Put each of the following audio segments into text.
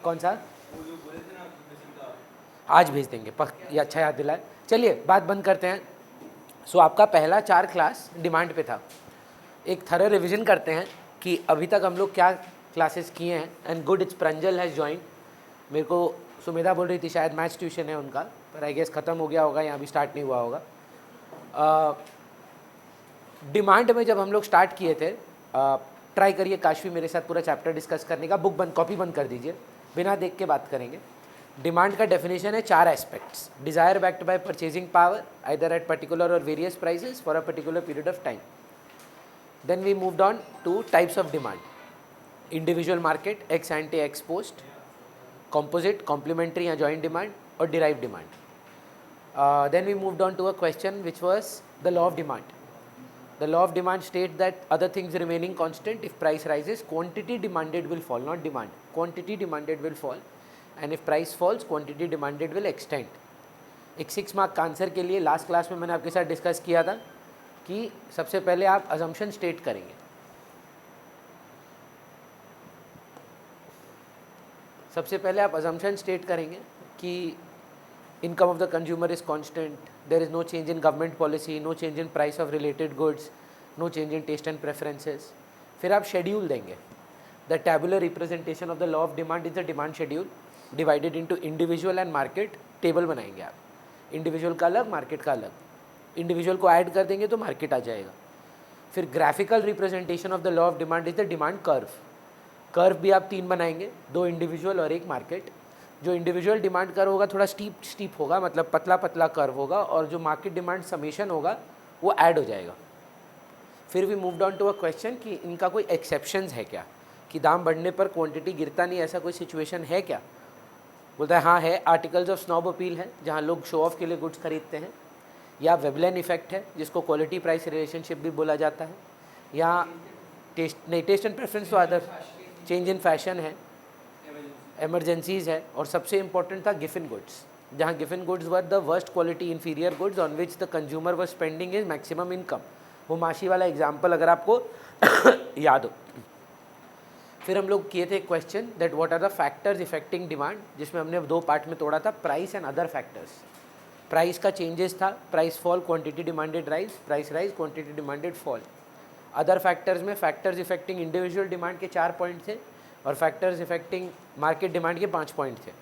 कौन सा? आज भेज देंगे, ये अच्छा याद दिलाए। चलिए बात बंद करते हैं। सो आपका पहला 4 क्लास डिमांड पे था। एक थरो रिवीजन करते हैं कि अभी तक हम लोग क्या क्लासेस किए हैं। And good, it's Pranjal has join. मेरे को सुमेधा बोल रही थी शायद मैथ्स ट्यूशन है उनका, पर आई गेस ख़त्म हो गया होगा, यहाँ भी स्टार्ट नहीं हुआ होगा। डिमांड में जब हम लोग स्टार्ट किए थे, ट्राई करिए काशवी मेरे साथ पूरा चैप्टर डिस्कस करने का। बुक बंद, कॉपी बंद कर दीजिए, बिना देख के बात करेंगे। डिमांड का डेफिनेशन है 4 aspects. Desire backed by purchasing power either at particular और various prices for a particular period of time. Then we moved on to types of demand: individual market, ex ante, ex post, composite, complementary या joint demand, or derived demand. Then we moved on to a question which was the law of demand. The law of demand states that other things remaining constant, if price rises, quantity demanded will fall, not demand. Quantity demanded will fall, and if price falls, quantity demanded will extend. एक 6 mark का answer के लिए last class में मैंने आपके साथ discuss किया था कि सबसे पहले आप अजम्पशन स्टेट करेंगे। सबसे पहले आप अजम्पशन स्टेट करेंगे कि income of the consumer is constant, there is no change in government policy, no change in price of related goods, no change in taste and preferences. फिर आप शेड्यूल देंगे। The tabular representation of the law of demand is the demand schedule divided into individual and market. Table बनाएंगे आप, individual का अलग, market का अलग। Individual को ऐड कर देंगे तो मार्केट आ जाएगा। फिर graphical representation of the law of demand is the demand curve. Curve भी आप 3 बनाएंगे, 2 इंडिविजुअल और 1 मार्केट। जो इंडिविजुअल डिमांड कर्व होगा थोड़ा स्टीप होगा, मतलब पतला पतला कर्व होगा, और जो मार्केट डिमांड समेशन होगा वो ऐड हो जाएगा। फिर भी moved on to a question कि इनका कोई एक्सेप्शंस है क्या, कि दाम बढ़ने पर क्वांटिटी गिरता नहीं, ऐसा कोई सिचुएशन है क्या? बोलता है हाँ है। आर्टिकल्स ऑफ स्नॉब अपील है, जहाँ लोग शो ऑफ के लिए गुड्स खरीदते हैं। या वेबलेन इफेक्ट है, जिसको क्वालिटी प्राइस रिलेशनशिप भी बोला जाता है। या टेस्ट एंड प्रेफरेंस तो अदर, चेंज इन फैशन है, एमरजेंसीज है, और सबसे इंपॉर्टेंट था गिफिन गुड्स, जहाँ Giffen goods were the worst quality inferior goods on which the consumer were spending is maximum income. वो माशी वाला एग्जाम्पल अगर आपको याद हो। फिर हम लोग किए थे question that what are the factors effecting demand, जिसमें हमने 2 पार्ट में तोड़ा था, price and other factors. Price का चेंजेस था, price fall, quantity demanded rise, price rise, quantity demanded fall. Other factors में फैक्टर्स इफेक्टिंग इंडिविजुअल डिमांड के 4 point थे, और फैक्टर्स इफेक्टिंग मार्केट डिमांड के 5 पॉइंट थे।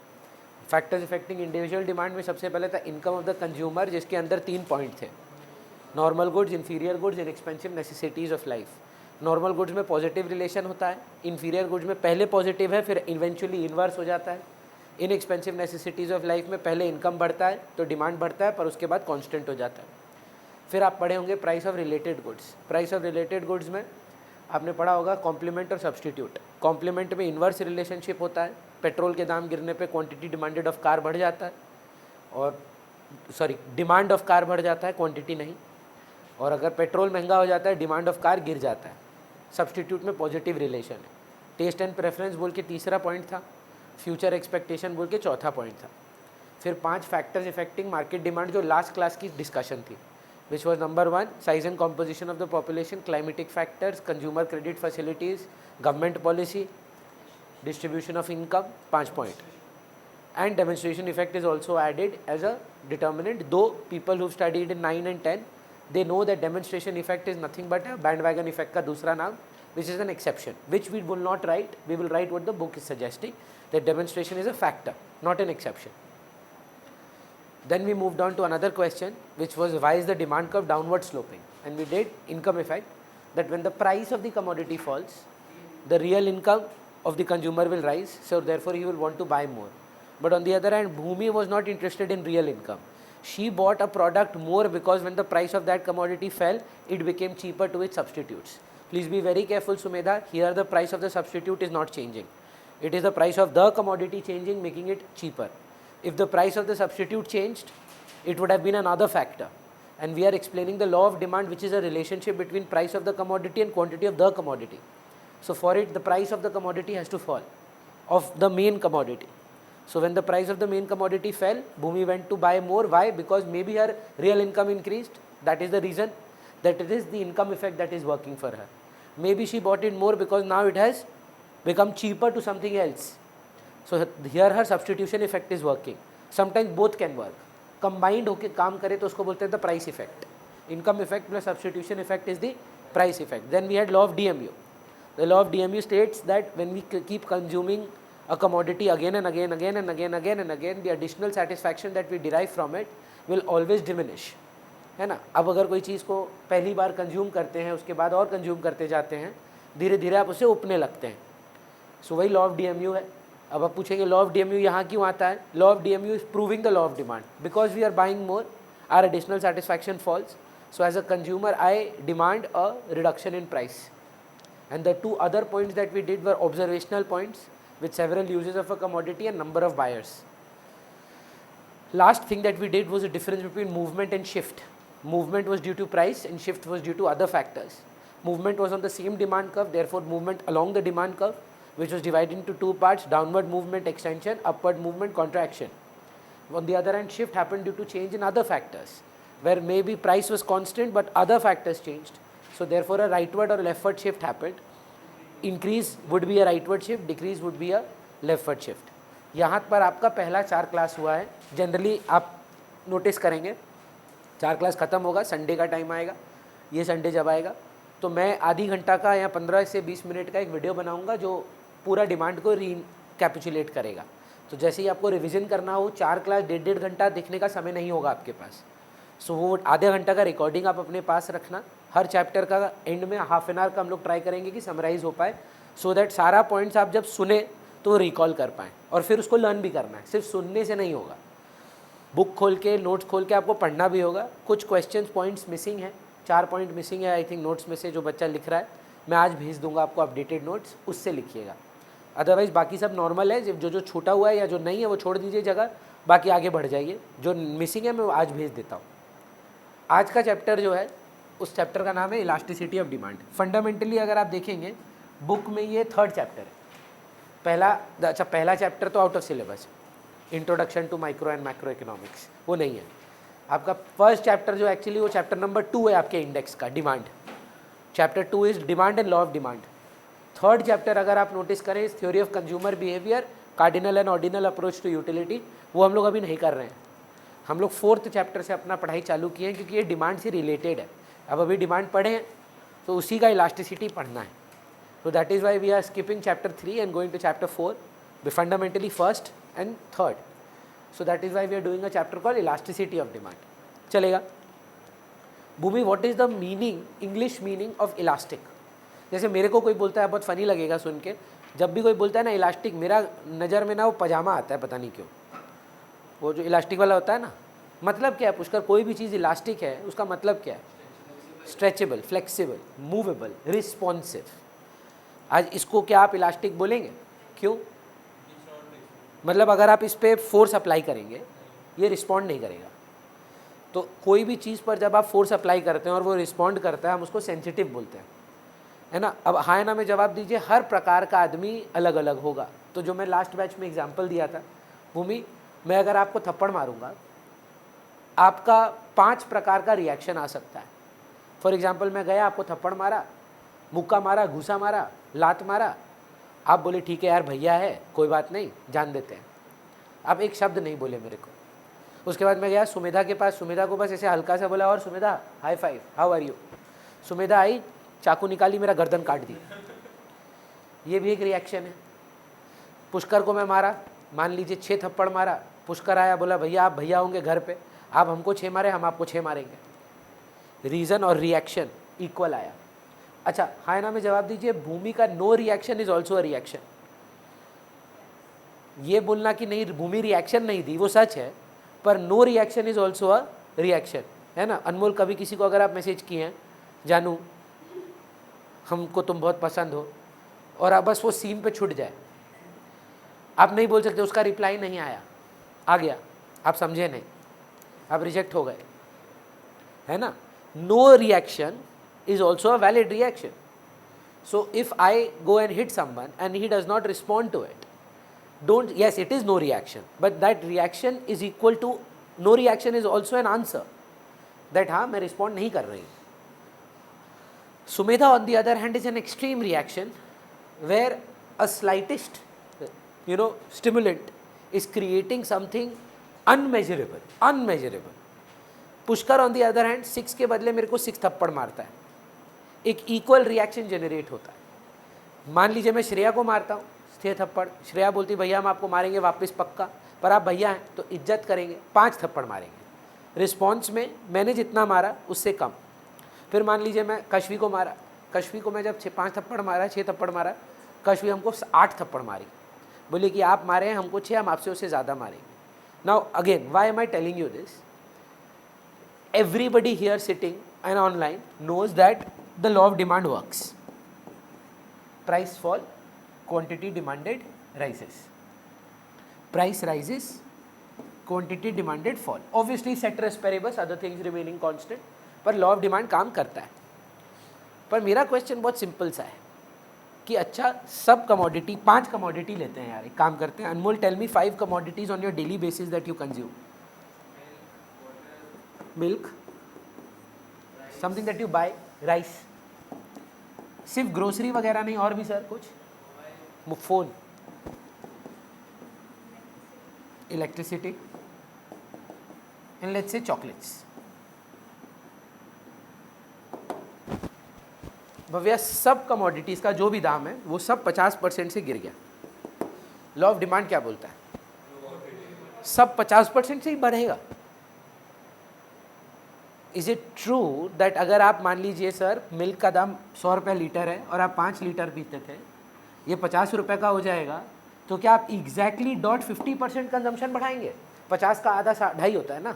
फैक्टर्स इफेक्टिंग इंडिविजुअल डिमांड में सबसे पहले था इनकम ऑफ द कंज्यूमर, जिसके अंदर 3 पॉइंट थे: normal goods, inferior goods, inexpensive necessities of life. Normal goods में पॉजिटिव रिलेशन होता है, इन्फीरियर गुड्स में पहले पॉजिटिव है फिर इवेंचुअली इन्वर्स हो जाता है। इनएक्सपेंसिव नेसेसिटीज़ ऑफ लाइफ में पहले इनकम बढ़ता है तो डिमांड बढ़ता है, पर उसके बाद कॉन्स्टेंट हो जाता है। फिर आप पढ़े होंगे price of related goods. Price of related goods में आपने पढ़ा होगा कॉम्प्लीमेंट और सब्सटीट्यूट। कॉम्प्लीमेंट में इन्वर्स रिलेशनशिप होता है, पेट्रोल के दाम गिरने पे क्वांटिटी डिमांडेड ऑफ कार बढ़ जाता है, और डिमांड ऑफ कार बढ़ जाता है, क्वांटिटी नहीं। और अगर पेट्रोल महंगा हो जाता है, डिमांड ऑफ कार गिर जाता है। सब्सटीट्यूट में पॉजिटिव रिलेशन है। टेस्ट एंड प्रेफरेंस बोल के तीसरा पॉइंट था, फ्यूचर एक्सपेक्टेशन बोल के चौथा पॉइंट था। फिर 5 फैक्टर्स इफेक्टिंग मार्केट डिमांड, जो लास्ट क्लास की डिस्कशन थी, which was number 1 size and composition of the population, climatic factors, consumer credit facilities, government policy, distribution of income, 5 point. And demonstration effect is also added as a determinant, though people who studied in 9 and 10 they know that demonstration effect is nothing but a bandwagon effect का दूसरा नाम, which is an exception, which we will not write. We will write what the book is suggesting, that demonstration is a factor, not an exception. Then we moved on to another question, which was why is the demand curve downward sloping, and we did income effect, that when the price of the commodity falls, the real income of the consumer will rise, so therefore he will want to buy more. But on the other hand, Bhumi was not interested in real income. She bought a product more because when the price of that commodity fell, it became cheaper to its substitutes. Please be very careful, Sumedha. Here the price of the substitute is not changing. It is the price of the commodity changing, making it cheaper. If the price of the substitute changed, it would have been another factor. And we are explaining the law of demand, which is a relationship between price of the commodity and quantity of the commodity. So for it, the price of the commodity has to fall, of the main commodity. So when the price of the main commodity fell, Bhumi went to buy more. Why? Because maybe her real income increased. That is the reason, that it is the income effect that is working for her. Maybe she bought it more because now it has become cheaper to something else. So here her substitution effect is working. Sometimes both can work. Combined होकर काम करे तो उसको बोलते हैं the price effect. Income effect plus substitution effect is the price effect. Then we had law of DMU. The law of DMU states that when we keep consuming a commodity again and again and again, the additional satisfaction that we derive from it will always diminish. है ना. अब अगर कोई चीज़ को पहली बार consume करते हैं, उसके बाद और कंज्यूम करते जाते हैं, धीरे धीरे आप उसे उपने लगते हैं. सो वही लॉ ऑफ DMU है. अब आप पूछेंगे लॉ ऑफ DMU यहाँ क्यों आता है? Law of DMU is proving the law of demand. Because we are buying more, are additional satisfaction falls. So as a consumer, I demand a reduction in price. And the two other points that we did were observational points with several uses of a commodity and number of buyers. Last thing that we did was a difference between movement and shift. Movement was due to price and shift was due to other factors. Movement was on the same demand curve, therefore movement along the demand curve, which was divided into two parts: downward movement extension, upward movement contraction. On the other hand, shift happened due to change in other factors, where maybe price was constant but other factors changed. So therefore a rightward or leftward shift happened. Increase would be a rightward shift, decrease would be a leftward shift. यहाँ पर आपका पहला 4 class हुआ है. Generally आप notice करेंगे 4 class ख़त्म होगा, संडे का टाइम आएगा. ये संडे जब आएगा तो मैं आधी घंटा का या 15 से 20 मिनट का एक वीडियो बनाऊंगा जो पूरा डिमांड को रीकैपिचुलेट करेगा. तो जैसे ही आपको रिविज़न करना हो, 4 क्लास 1.5 घंटा देखने का समय नहीं होगा आपके पास. सो वो आधे घंटा का रिकॉर्डिंग आप अपने पास रखना. हर चैप्टर का एंड में हाफ एन आवर का हम लोग ट्राई करेंगे कि समराइज़ हो पाए, सो दैट सारा पॉइंट्स आप जब सुने तो रिकॉल कर पाएँ और फिर उसको लर्न भी करना है. सिर्फ सुनने से नहीं होगा, बुक खोल के नोट्स खोल के आपको पढ़ना भी होगा. कुछ क्वेश्चन पॉइंट्स मिसिंग हैं, 4 पॉइंट मिसिंग है आई थिंक नोट्स में से जो बच्चा लिख रहा है. मैं आज भेज दूंगा आपको अपडेटेड नोट्स, उससे लिखिएगा. अदरवाइज़ बाकी सब नॉर्मल है. जो छूटा हुआ है या जो नहीं है वो छोड़ दीजिए जगह, बाकी आगे बढ़ जाइए. जो मिसिंग है मैं वो आज भेज देता हूँ. आज का चैप्टर जो है उस चैप्टर का नाम है इलास्टिसिटी ऑफ डिमांड. फंडामेंटली अगर आप देखेंगे बुक में ये 3rd चैप्टर है. पहला चैप्टर तो out of syllabus, introduction to micro and macro economics, वो नहीं है. आपका फर्स्ट चैप्टर जो एक्चुअली वो चैप्टर नंबर 2 है आपके इंडेक्स का, demand. Chapter 2 is demand and law of demand. 3rd chapter अगर आप नोटिस करें इस theory of consumer behaviour, cardinal and ordinal approach to utility, वो हम लोग अभी नहीं कर रहे हैं. हम लोग 4th चैप्टर से अपना पढ़ाई चालू किए हैं क्योंकि ये डिमांड से रिलेटेड है. अब अभी डिमांड पढ़े हैं तो उसी का इलास्टिसिटी पढ़ना है. So that is why we are skipping chapter 3 and going to chapter 4, fundamentally 1st and 3rd. So that is why we are doing a chapter called elasticity of demand. चलेगा. Bhumi, what is the meaning, English meaning of elastic? जैसे मेरे को कोई बोलता है, बहुत funny लगेगा सुन के, जब भी कोई बोलता है ना इलास्टिक, मेरा नज़र में ना वो पजामा आता है, पता नहीं क्यों. वो जो इलास्टिक वाला होता है ना, मतलब क्या है पुष्कर? कोई भी चीज़ इलास्टिक है उसका मतलब क्या है? Stretchable, flexible, movable, responsive. आज इसको क्या आप इलास्टिक बोलेंगे? क्यों? मतलब अगर आप इस पर फोर्स अप्लाई करेंगे ये रिस्पॉन्ड नहीं करेगा. तो कोई भी चीज़ पर जब आप फोर्स अप्लाई करते हैं और वो रिस्पॉन्ड करता है, हम उसको सेंसिटिव बोलते हैं, है ना. अब हाँ ना में जवाब दीजिए. हर प्रकार का आदमी अलग अलग होगा. तो जो मैं लास्ट बैच में एग्जाम्पल दिया था, भूमि, मैं अगर आपको थप्पड़ मारूंगा, आपका 5 प्रकार का रिएक्शन आ सकता है. फॉर एग्जांपल मैं गया, आपको थप्पड़ मारा, मुक्का मारा, घूसा मारा, लात मारा, आप बोले ठीक है यार भैया है, कोई बात नहीं, जान देते हैं. आप एक शब्द नहीं बोले मेरे को. उसके बाद मैं गया सुमेधा के पास, सुमेधा को बस ऐसे हल्का सा बोला, और Sumedha high five, how are you. Sumedha आई, चाकू निकाली, मेरा गर्दन काट दी. ये भी एक रिएक्शन है. पुष्कर को मैं मारा, मान लीजिए 6 थप्पड़ मारा, पुष्कर आया, बोला भैया आप भैया होंगे घर पे, आप हमको 6 मारे, हम आपको 6 मारेंगे. रीज़न और रिएक्शन इक्वल आया. अच्छा, हाँ ना में जवाब दीजिए. भूमि का no reaction is also a reaction. ये बोलना कि नहीं भूमि रिएक्शन नहीं दी वो सच है, पर no reaction is also a reaction, है ना. अनमोल, कभी किसी को अगर आप मैसेज किए हैं, जानू हमको तुम बहुत पसंद हो, और आप बस वो सीन पे छूट जाए, आप नहीं बोल सकते उसका रिप्लाई नहीं आया, आ गया, आप समझे नहीं, आप रिजेक्ट हो गए, है ना. No reaction is also a valid reaction. So if I go and hit someone and he does not respond to it, yes, it is no reaction, but that reaction is equal to, no reaction is also an answer that हाँ मैं respond नहीं कर रही. Sumedha on the other hand is an extreme reaction where a slightest stimulant is creating something unmeasurable. Pushkar on the other hand 6 के बदले मेरे को 6 थप्पड़ मारता है, एक इक्वल रिएक्शन जनरेट होता है। मान लीजिए मैं श्रेया को मारता हूँ 6 थप्पड़, श्रेया बोलती भैया हम आपको मारेंगे वापस पक्का, पर आप भैया हैं तो इज्जत करेंगे, 5 थप्पड़ मारेंगे। रिस्पॉन्स में मैंने जितना मारा उससे कम। फिर मान लीजिए मैं कश्वी को मारा, कश्वी को मैं जब 5 थप्पड़ मारा, 6 थप्पड़ मारा, कश्वी हमको 8 थप्पड़ मारी, बोले कि आप मारे हैं हमको 6, हम आपसे उससे ज़्यादा मारेंगे। Now again why am I telling you this? Everybody here sitting and online knows that the law of demand works. Price fall, quantity demanded rises. Price rises, quantity demanded fall. Obviously ceteris paribus, other things remaining constant, पर law of demand काम करता है। पर मेरा question बहुत simple सा है कि अच्छा सब कमोडिटी, 5 कमोडिटी लेते हैं यार, एक काम करते हैं, Anmol tell me 5 commodities on your daily basis that you consume. Milk, something that you buy, rice, सिर्फ ग्रोसरी वगैरह नहीं और भी सर कुछ, phone, electricity and let's say chocolates. Bhavya सब कमोडिटीज का जो भी दाम है वो सब 50% से गिर गया। लॉ ऑफ डिमांड क्या बोलता है? सब 50% से ही बढ़ेगा। इज इट ट्रू दैट अगर आप मान लीजिए सर मिल्क का दाम 100 रुपये लीटर है और आप 5 लीटर पीते थे, ये 50 रुपये का हो जाएगा, तो क्या आप एग्जैक्टली .50% कंजम्पशन बढ़ाएंगे? 50 का आधा 2.5 होता है ना,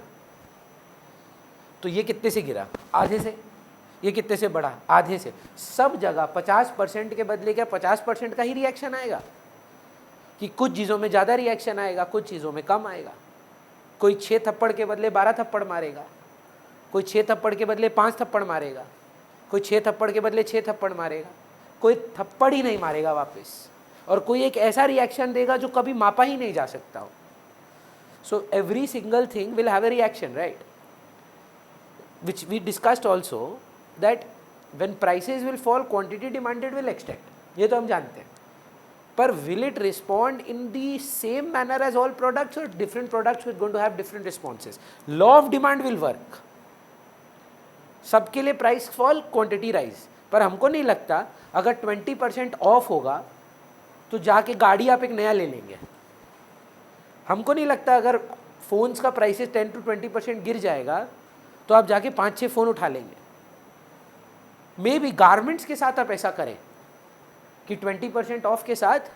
तो ये कितने से गिरा? आधे से। ये कितने से बढ़ा? आधे से। सब जगह 50% के बदले क्या 50% का ही रिएक्शन आएगा कि कुछ चीज़ों में ज़्यादा रिएक्शन आएगा, कुछ चीज़ों में कम आएगा। कोई 6 थप्पड़ के बदले 12 थप्पड़ मारेगा, कोई 6 थप्पड़ के बदले 5 थप्पड़ मारेगा, कोई 6 थप्पड़ के बदले 6 थप्पड़ मारेगा, कोई थप्पड़ ही नहीं मारेगा वापस, और कोई एक ऐसा रिएक्शन देगा जो कभी मापा ही नहीं जा सकता हो। So every single thing will have a reaction, right, which we discussed also that when prices will fall quantity demanded will extend, ये तो हम जानते हैं, पर will it respond in the same manner as all products और different products will going to have different responses? Law of demand will work, सबके लिए price fall quantity rise, पर हमको नहीं लगता अगर 20% ऑफ होगा तो जाके गाड़ी आप एक नया ले लेंगे। हमको नहीं लगता अगर फ़ोन्स का प्राइसेस 10 to 20% गिर जाएगा तो आप जाके 5-6 फ़ोन उठा लेंगे। मे बी गारमेंट्स के साथ आप ऐसा करें कि 20% ऑफ के साथ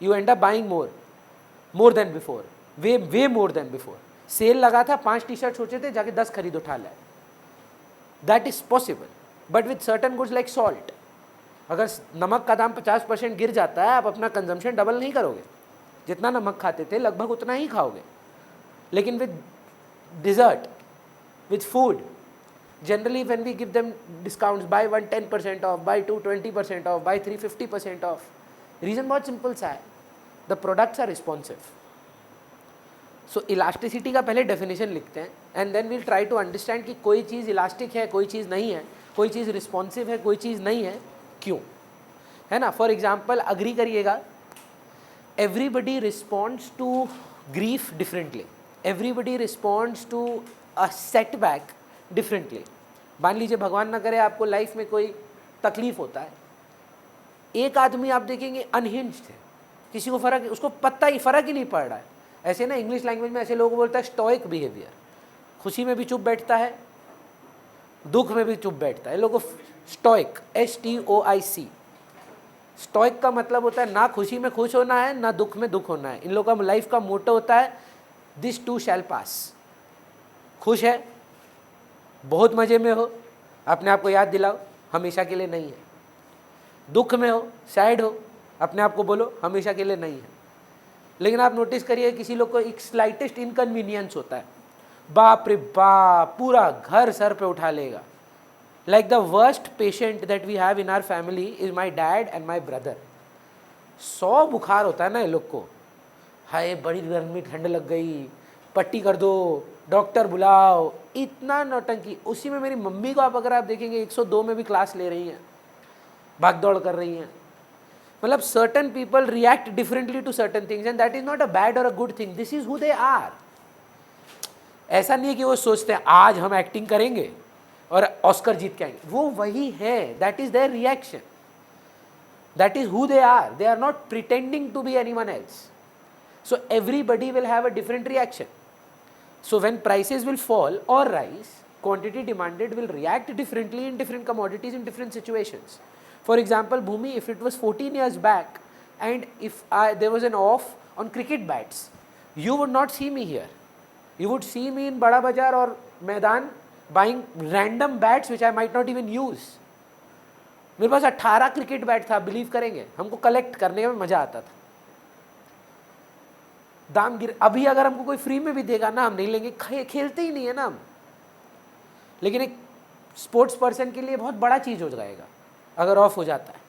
you end up buying more than before, way more than before. Sale लगा था, 5 टी-शर्ट सोचे थे, जाके 10 खरीद उठा लाए। That is possible, but with certain goods like salt, अगर नमक का दाम 50% गिर जाता है, आप अपना कंजम्पशन डबल नहीं करोगे, जितना नमक खाते थे लगभग उतना ही खाओगे। लेकिन with dessert, with food, generally when we give them discounts, buy 1 10% off, buy 2 20% off, buy 3 50% off, reason बहुत सिंपल सा है, the products are responsive. So elasticity का पहले डेफिनेशन लिखते हैं and then we'll try to understand कि कोई चीज़ elastic है, कोई चीज़ नहीं है, कोई चीज़ रिस्पॉन्सिव है, कोई चीज़ नहीं है, क्यों, है ना। फॉर एग्जाम्पल अग्री करिएगा, everybody responds to grief differently, everybody responds to a setback differently. मान लीजिए भगवान ना करे आपको लाइफ में कोई तकलीफ होता है, एक आदमी आप देखेंगे अनहिंज्ड है, किसी को फ़र्क, उसको पता ही फ़र्क ही नहीं पड़ रहा है। ऐसे ना इंग्लिश लैंग्वेज में ऐसे लोगों को बोलता है स्टोइक बिहेवियर, खुशी में भी चुप बैठता है, दुख में भी चुप बैठता है, लोगों को स्टोइक, STOIC, स्टोइक का मतलब होता है ना खुशी में खुश होना है ना दुख में दुख होना है। इन लोगों का लाइफ का मोटो होता है दिस टू शैल पास। खुश है, बहुत मज़े में हो, अपने आप को याद दिलाओ हमेशा के लिए नहीं है। दुख में हो, सैड हो, अपने आप को बोलो हमेशा के लिए नहीं है। लेकिन आप नोटिस करिए किसी लोग को एक स्लाइटेस्ट इनकन्वीनियंस होता है, बाप रे बाप पूरा घर सर पे उठा लेगा। Like the worst patient that we have in our family is my dad and my brother. 100 बुखार होता है ना ये लोग को, हाय बड़ी गर्मी, ठंड लग गई, पट्टी कर दो, डॉक्टर बुलाओ, इतना नौटंकी। उसी में मेरी मम्मी को आप अगर आप देखेंगे 102 में भी क्लास ले रही हैं, भाग दौड़ कर रही हैं, मतलब certain people react differently to certain things and that is not a bad और a good thing, this is who they are. ऐसा नहीं है कि वो सोचते हैं आज हम एक्टिंग करेंगे और ऑस्कर जीत के आएंगे, वो वही है, that is their reaction, that is who they are not pretending to be anyone else. So everybody will have a different reaction. So when prices will fall or rise, quantity demanded will react differently in different commodities in different situations. For example, Bhumi, if it was 14 years back and if there was an off on cricket bats, you would not see me here. You would see me in Bada Bazaar or Maidan buying random bats which I might not even use. मेरे पास 18 cricket bat था, believe करेंगे, हमको collect करने में मजा आता था। दाम गिर, अभी अगर हमको कोई फ्री में भी देगा ना हम नहीं लेंगे, खेलते ही नहीं है ना हम। लेकिन एक स्पोर्ट्स पर्सन के लिए बहुत बड़ा चीज हो जाएगा अगर ऑफ हो जाता है।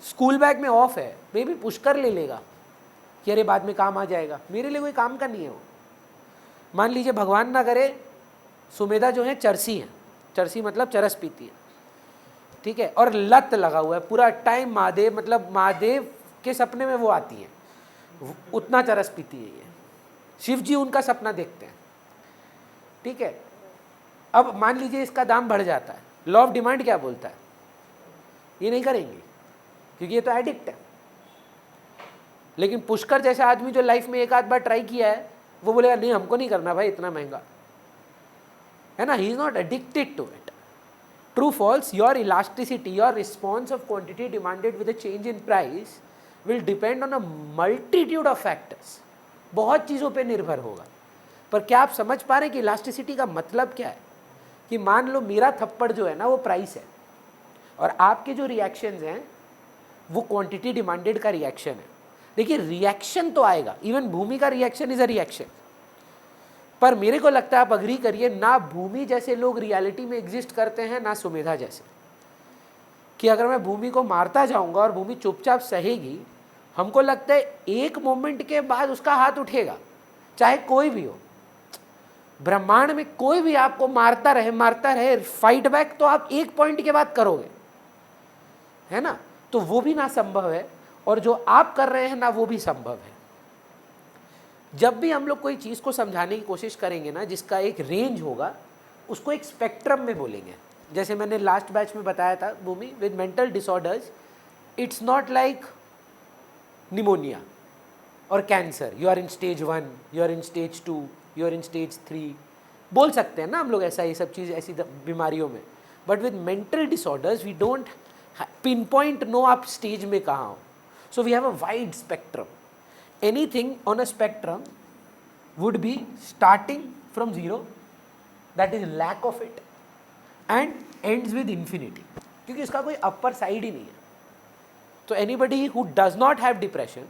स्कूल बैग में ऑफ है, मे भी पुष्कर ले लेगा कि अरे बाद में काम आ जाएगा, मेरे लिए कोई काम का नहीं है वो। मान लीजिए भगवान ना करे सुमेधा जो है चरसी है, चरसी मतलब चरस पीती है, ठीक है, और लत लगा हुआ है पूरा टाइम महादेव, मतलब महादेव के सपने में वो आती है, उतना चरस पीती है ये, शिव जी उनका सपना देखते हैं, ठीक है। अब मान लीजिए इसका दाम बढ़ जाता है, लॉ ऑफ डिमांड क्या बोलता है, ये नहीं करेंगे क्योंकि ये तो एडिक्ट है। लेकिन पुष्कर जैसा आदमी जो लाइफ में एक आध बार ट्राई किया है वो बोलेगा नहीं हमको नहीं करना भाई इतना महंगा, है ना, he is not addicted to it. True false, your elasticity, your response of quantity demanded with a change in price will depend on a multitude of factors, बहुत चीज़ों पे निर्भर होगा। पर क्या आप समझ पा रहे हैं कि इलास्टिसिटी का मतलब क्या है? कि मान लो मेरा थप्पड़ जो है ना वो प्राइस है और आपके जो रिएक्शंस हैं वो क्वांटिटी डिमांडेड का रिएक्शन है। देखिए रिएक्शन तो आएगा, इवन भूमि का रिएक्शन इज अ रिएक्शन, पर मेरे को लगता है आप अग्री करिए ना भूमि जैसे लोग रियलिटी में एग्जिस्ट करते हैं ना सुमेधा जैसे, कि अगर मैं भूमि को मारता जाऊंगा और भूमि चुपचाप सहेगी, हमको लगता है एक मोमेंट के बाद उसका हाथ उठेगा, चाहे कोई भी हो। ब्रह्मांड में कोई भी आपको मारता रहे फाइट बैक तो आप एक पॉइंट के बाद करोगे, है ना, तो वो भी ना संभव है और जो आप कर रहे हैं ना वो भी संभव है। जब भी हम लोग कोई चीज़ को समझाने की कोशिश करेंगे ना जिसका एक रेंज होगा, उसको एक स्पेक्ट्रम में बोलेंगे। जैसे मैंने लास्ट बैच में बताया था Bhumi, with mental disorders it's not like pneumonia और cancer, you are in stage 1, you are in stage 2, you are in stage 3, बोल सकते हैं ना हम लोग ऐसा, ये सब चीज़ ऐसी बीमारियों में। But with mental disorders we don't pinpoint no आप स्टेज में कहाँ हो, so we have a wide spectrum. Anything on a spectrum would be starting from 0, that is lack of it, and ends with infinity, क्योंकि इसका कोई upper side ही नहीं है। तो anybody who does not have depression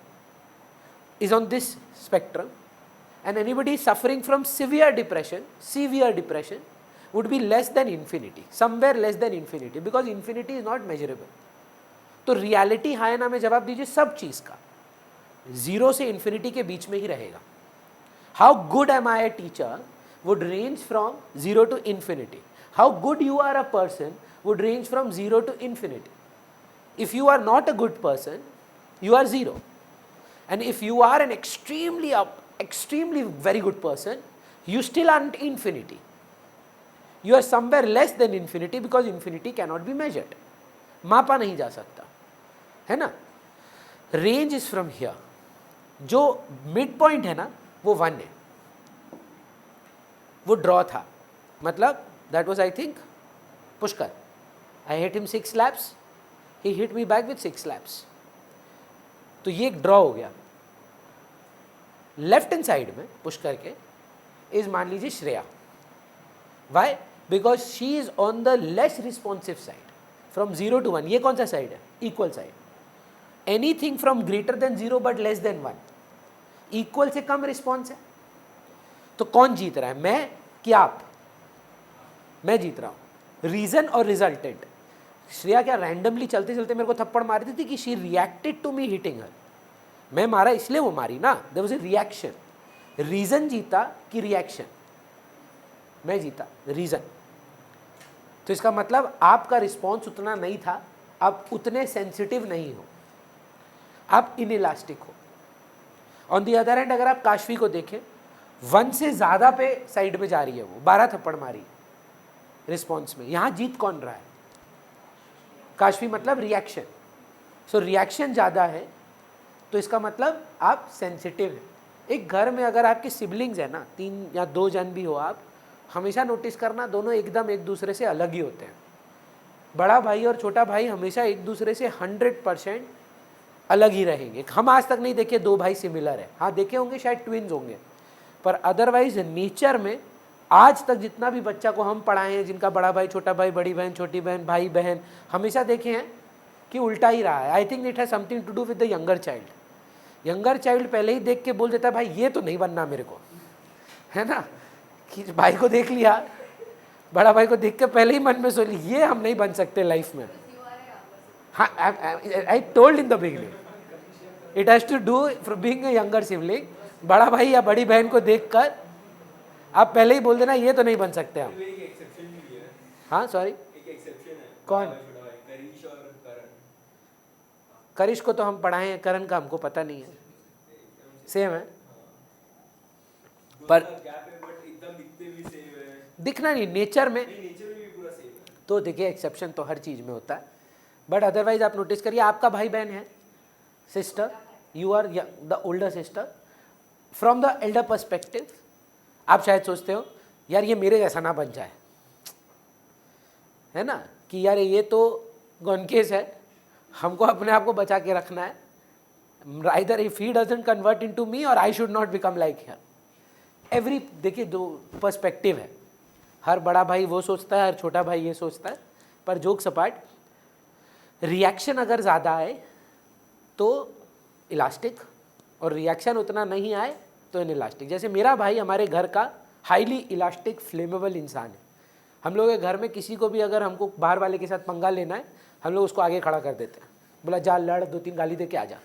is on this spectrum, and anybody suffering from severe depression would be less than infinity, somewhere less than infinity, because infinity is not measurable. तो reality है ना में जवाब दीजिए सब चीज़ का 0 से infinity के बीच में ही रहेगा। How good am I a teacher would range from 0 to infinity. How good you are a person would range from 0 to infinity. If you are not a good person, you are 0. And if you are an extremely very good person, you still aren't infinity. You are somewhere less than infinity because infinity cannot be measured. मापा नहीं जा सकता, है ना। Range is from here, जो mid point है ना वो 1 है, वो ड्रॉ था, मतलब that was I think Pushkar, I hit him 6 slaps, he hit me back with 6 slaps, तो ये एक ड्रॉ हो गया। लेफ्ट हैंड साइड में पुष्कर के इज मान लीजिए Shreya. Why? Because she is on the less responsive side from 0 to 1। ये कौन सा साइड है? Equal side. Anything from greater than 0 but less than 1, equal से कम रिस्पॉन्स है। तो कौन जीत रहा है, मैं कि आप? मैं जीत रहा हूं। रीजन और रिजल्टेंट। श्रेया क्या रैंडमली चलते चलते मेरे को थप्पड़ मारती थी कि she reacted to me hitting her, मैं मारा इसलिए वो मारी ना, there was a reaction. Reason जीता कि रिएक्शन? मैं जीता रीजन। तो इसका मतलब आपका रिस्पॉन्स उतना नहीं था आप उतने सेंसिटिव नहीं हो, आप इनइलास्टिक हो। ऑन दी अदर हैंड अगर आप काशवी को देखें, 1 से ज़्यादा पे साइड में जा रही है, वो 12 थप्पड़ मारी रिस्पॉन्स में। यहाँ जीत कौन रहा है? काशवी मतलब रिएक्शन। सो रिएक्शन ज़्यादा है तो इसका मतलब आप सेंसिटिव है। एक घर में अगर आपके सिबलिंग्स है ना, 3 या 2 जन भी हो, आप हमेशा नोटिस करना दोनों एकदम एक दूसरे से अलग ही होते हैं। बड़ा भाई और छोटा भाई हमेशा एक दूसरे से 100% अलग ही रहेंगे। हम आज तक नहीं देखे 2 भाई सिमिलर है, हाँ देखे होंगे शायद ट्विन्स होंगे, पर अदरवाइज नेचर में आज तक जितना भी बच्चा को हम पढ़ाए हैं, जिनका बड़ा भाई, छोटा भाई, बड़ी बहन, छोटी बहन, भाई बहन, हमेशा देखे हैं कि उल्टा ही रहा है। I think it has something to do with the younger child. Younger child पहले ही देख के बोल देता है भाई ये तो नहीं बनना मेरे को, है ना, कि भाई को देख लिया, बड़ा भाई को देख के पहले ही मन में सोच लिया ये हम नहीं बन सकते लाइफ में। हाँ, I told in the beginning it has to do from being a younger sibling. बड़ा भाई या बड़ी बहन को देखकर आप पहले ही बोल देना ये तो नहीं बन सकते हम। हाँ सॉरी, कौन? करिश को तो हम पढ़ाए हैं, करण का हमको पता नहीं है। सेम है पर दिखना नहीं, नेचर में तो देखिए एक्सेप्शन तो हर चीज में होता है, बट अदरवाइज आप नोटिस करिए आपका भाई बहन है, sister, you are the older sister, from the elder perspective आप शायद सोचते हो यार ये मेरे जैसा ना बन जाए, है ना, कि यार ये तो गॉन केस है, हमको अपने आप को बचा के रखना है, rather if he doesn't convert into me और I should not become like him. Every देखिए 2 पर्सपेक्टिव है, हर बड़ा भाई वो सोचता है, हर छोटा भाई ये सोचता है, पर जोक सपाट, रिएक्शन अगर ज़्यादा आए तो इलास्टिक और रिएक्शन उतना नहीं आए तो इनइलास्टिक। जैसे मेरा भाई हमारे घर का हाईली इलास्टिक फ्लेमेबल इंसान है। हम लोग के घर में किसी को भी अगर हमको बाहर वाले के साथ पंगा लेना है, हम लोग उसको आगे खड़ा कर देते हैं, बोला जा लड़, 2-3 गाली दे के आ जा,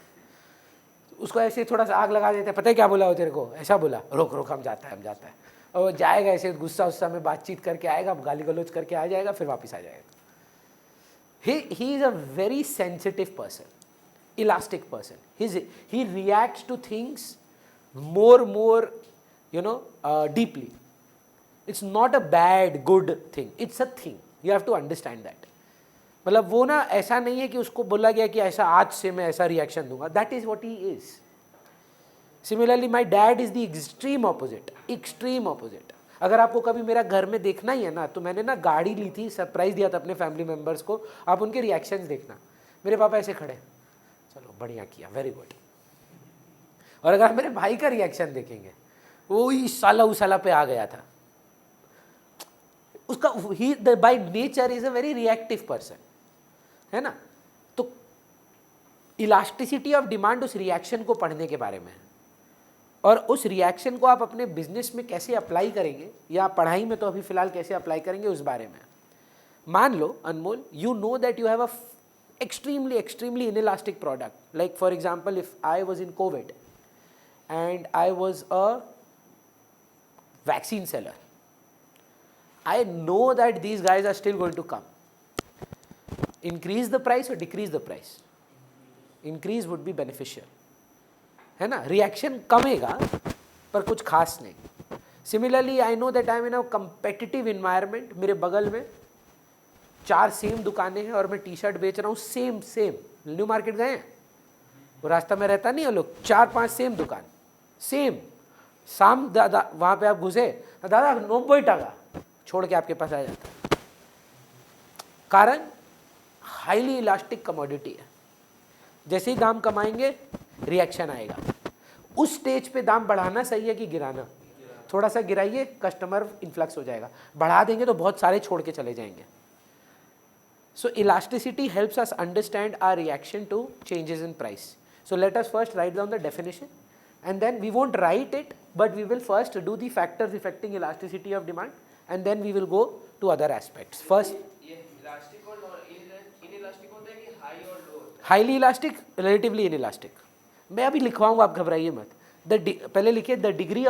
उसको ऐसे थोड़ा सा आग लगा देते हैं, पता है क्या बोला वो तेरे को, ऐसा बोला, रोक रोक हम जाता है, और वो जाएगा ऐसे गुस्सा उस्सा में बातचीत करके आएगा, गाली गलौज करके आ जाएगा, फिर वापस आ जाएगा। he is a very sensitive person, elastic person. He reacts to things more deeply. It's not a bad good thing, it's a thing, you have to understand that. मतलब वो ना ऐसा नहीं है कि उसको बोला गया कि ऐसा आज से मैं ऐसा रिएक्शन दूंगा, that is what he is. Similarly my dad is the extreme opposite. अगर आपको कभी मेरा घर में देखना ही है ना, तो मैंने ना गाड़ी ली थी, सरप्राइज दिया था अपने फैमिली मेम्बर्स को, आप उनके रिएक्शंस देखना। मेरे पापा ऐसे खड़े, चलो बढ़िया किया, वेरी गुड। और अगर आप मेरे भाई का रिएक्शन देखेंगे, वो इस साला उस साला पे आ गया था, उसका ही by nature is a very reactive person, है ना। तो इलास्टिसिटी ऑफ डिमांड उस रिएक्शन को पढ़ने के बारे में है, और उस रिएक्शन को आप अपने बिजनेस में कैसे अप्लाई करेंगे या पढ़ाई में तो अभी फिलहाल कैसे अप्लाई करेंगे उस बारे में। मान लो Anmol, you know that you have a extremely inelastic product, like for example if I was in COVID and I was a vaccine seller, I know that these guys are still going to come, increase the price or decrease the price, increase would be beneficial, है ना, reaction कमेगा पर कुछ खास नहीं। Similarly I know that I am in a competitive environment, मेरे बगल में 4 same दुकानें हैं और मैं टी शर्ट बेच रहा हूँ, सेम न्यू मार्केट गए हैं, वो रास्ता में रहता नहीं है लोग, 4-5 सेम दुकान, सेम शाम दादा वहाँ पे आप घुसे, दादा 90 टका छोड़ के आपके पास आ जाता है। कारण हाईली इलास्टिक कमोडिटी है, जैसे ही दाम कमाएंगे रिएक्शन आएगा। उस स्टेज पे दाम बढ़ाना सही है कि गिराना? थोड़ा सा गिराइए, कस्टमर इन्फ्लक्स हो जाएगा, बढ़ा देंगे तो बहुत सारे छोड़ के चले जाएंगे। So elasticity helps us understand our reaction to changes in price. So let us first write down the definition, and then we won't write it, but we will first do the factors affecting elasticity of demand, and then we will go to other aspects. First, ये elastic और inelastic होता है कि high और लो? highly elastic, relatively inelastic. मैं अभी लिखवाऊंगा, आप घबराइए मत। पहले लिखिए the degree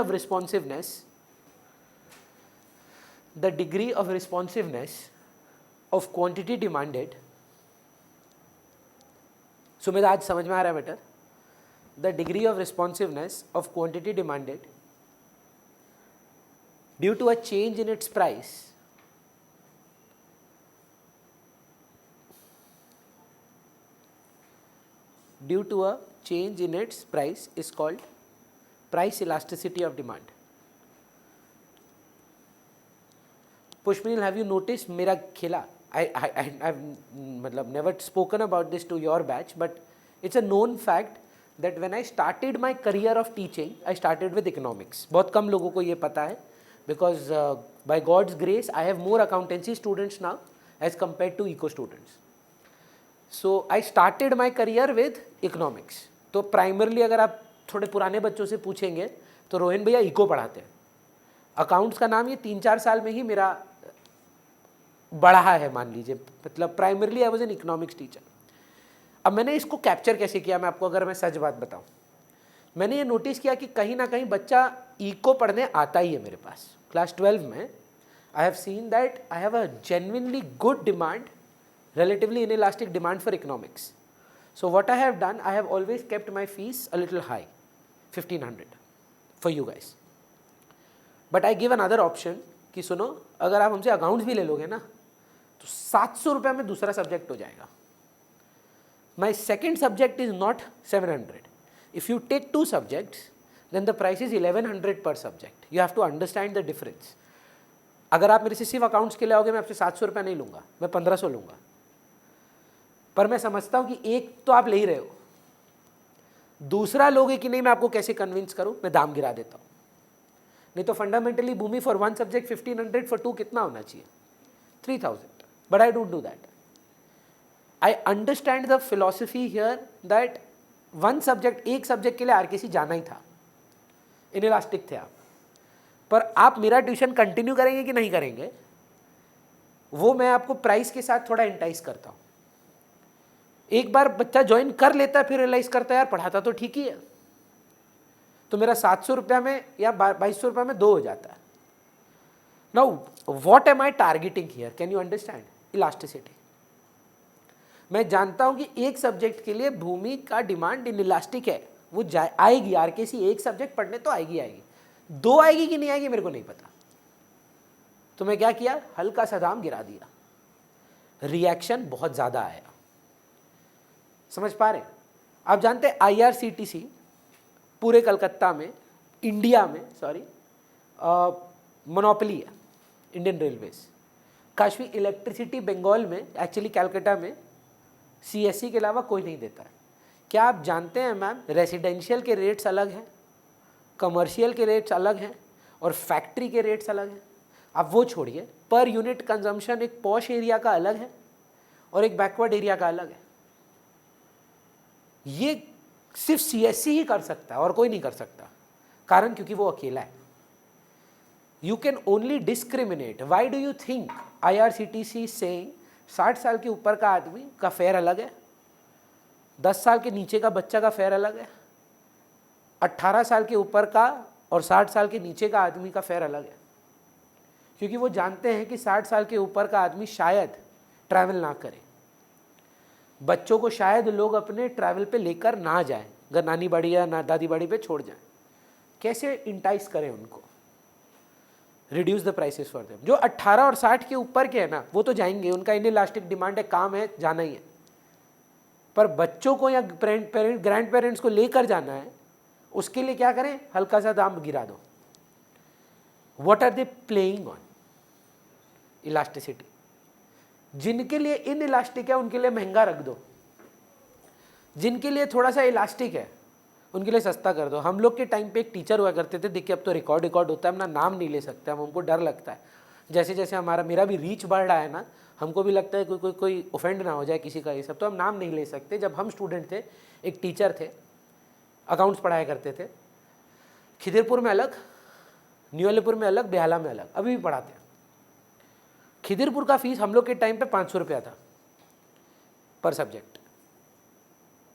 of responsiveness of quantity demanded Sumit आज समझ में आ रहा है better? The degree of responsiveness of quantity demanded due to a change in its price is called price elasticity of demand. Pushpanil, have you noticed मेरा खेला? I've never spoken about this to your batch, but it's a known fact that when I started my career of teaching, I started with economics. बहुत कम लोगों को ये पता है, because by God's grace, I have more accountancy students now as compared to eco students. So I started my career with economics. तो primarily अगर आप थोड़े पुराने बच्चों से पूछेंगे तो रोहन भैया इको पढ़ाते हैं. अकाउंट्स का नाम ये 3-4 साल में ही मेरा बढ़ा है, मान लीजिए. मतलब primarily I was an economics teacher. अब मैंने इसको कैप्चर कैसे किया, मैं आपको अगर मैं सच बात बताऊं, मैंने ये नोटिस किया कि कहीं ना कहीं बच्चा इको पढ़ने आता ही है मेरे पास. क्लास 12 में I have seen that I have a genuinely good demand, relatively inelastic demand for economics. So what I have done, I have always kept my fees a little high, 1500 for you guys. But I give another option कि सुनो, अगर आप हमसे accounts भी ले लोगे ना तो 700 रुपये में दूसरा सब्जेक्ट हो जाएगा. My second subject is not 700. If you take 2 subjects, then the price is 1100 per subject. You have to understand the difference. अगर आप मेरे से सिर्फ अकाउंट्स के लिए आओगे, मैं आपसे 700 रुपये नहीं लूँगा, मैं 1500 लूँगा. पर मैं समझता हूँ कि एक तो आप ले ही रहे हो, दूसरा लोगे कि नहीं, मैं आपको कैसे कन्विंस करूँ, मैं दाम गिरा देता हूँ. नहीं तो फंडामेंटली भूमि फॉर 1 सब्जेक्ट 1500, फॉर 2 कितना होना चाहिए? 3000. But I don't do that. I understand the philosophy here that 1 subject, एक सब्जेक्ट के लिए आरकेसी जाना ही था, इनइलास्टिक थे आप. पर आप मेरा ट्यूशन कंटिन्यू करेंगे कि नहीं करेंगे, वो मैं आपको प्राइस के साथ थोड़ा एंटाइस करता हूँ. एक बार बच्चा ज्वाइन कर लेता है, फिर रियलाइज करता है यार पढ़ाता तो ठीक ही है, तो मेरा 700 रुपया में या 2200 रुपये में 2 हो जाता है. Now what am I targeting here? Can you understand? Elasticity. मैं जानता हूं कि एक सब्जेक्ट के लिए भूमि का डिमांड इनइलास्टिक है, वो आएगी आरकेसी, एक सब्जेक्ट पढ़ने तो आएगी. 2 आएगी कि नहीं आएगी मेरे को नहीं पता. तो मैं क्या किया, हल्का सा दाम गिरा दिया. रिएक्शन बहुत ज़्यादा आया. समझ पा रहे हैं? आप जानते हैं IRCTC पूरे कलकत्ता में, इंडिया में, सॉरी, मोनोपोली है, Indian railways. Kashmir electricity Bengal में, एक्चुअली कैलकाटा में CSE के अलावा कोई नहीं देता है. क्या आप जानते हैं मैम, रेसिडेंशियल के रेट्स अलग हैं, कमर्शियल के रेट्स अलग हैं, और फैक्ट्री के रेट्स अलग हैं. आप वो छोड़िए, पर यूनिट कंजम्पशन एक पॉश एरिया का अलग है और एक बैकवर्ड एरिया का अलग है. ये सिर्फ CSE ही कर सकता है और कोई नहीं कर सकता. कारण क्योंकि वो अकेला है. You can only discriminate. Why do you think IRCTC saying 60 साल के ऊपर का आदमी का फेयर अलग है, 10 साल के नीचे का बच्चा का फेयर अलग है, 18 साल के ऊपर का और 60 साल के नीचे का आदमी का फेयर अलग है? क्योंकि वो जानते हैं कि 60 साल के ऊपर का आदमी शायद ट्रैवल ना करे. बच्चों को शायद लोग अपने ट्रैवल पे लेकर ना जाएं, अगर नानी बाड़ी या दादी बाड़ी पे छोड़ जाएं. कैसे इंटाइस करें उनको? Reduce the prices for them. जो 18 और 60 के ऊपर के हैं ना, वो तो जाएंगे, उनका इनइलास्टिक डिमांड है, काम है, जाना ही है. पर बच्चों को या ग्रैंड पेरेंट्स को लेकर जाना है, उसके लिए क्या करें? हल्का सा दाम गिरा दो. What are they playing on? Elasticity. जिनके लिए इनइलास्टिक है उनके लिए महंगा रख दो, जिनके लिए थोड़ा सा इलास्टिक है उनके लिए सस्ता कर दो. हम लोग के टाइम पे एक टीचर हुआ करते थे, देखिए अब तो रिकॉर्ड होता है, अपना नाम नहीं ले सकते हम, हमको डर लगता है. जैसे जैसे मेरा भी रीच बढ़ रहा है ना, हमको भी लगता है कोई ऑफेंड ना हो जाए किसी का, ये सब, तो हम नाम नहीं ले सकते. जब हम स्टूडेंट थे, एक टीचर थे, अकाउंट्स पढ़ाया करते थे, खिदिरपुर में अलग, न्यू अलीपुर में अलग, बेहाला में अलग, अभी भी पढ़ाते हैं. खिदिरपुर का फीस हम लोग के टाइम पे 500 रुपया था पर सब्जेक्ट.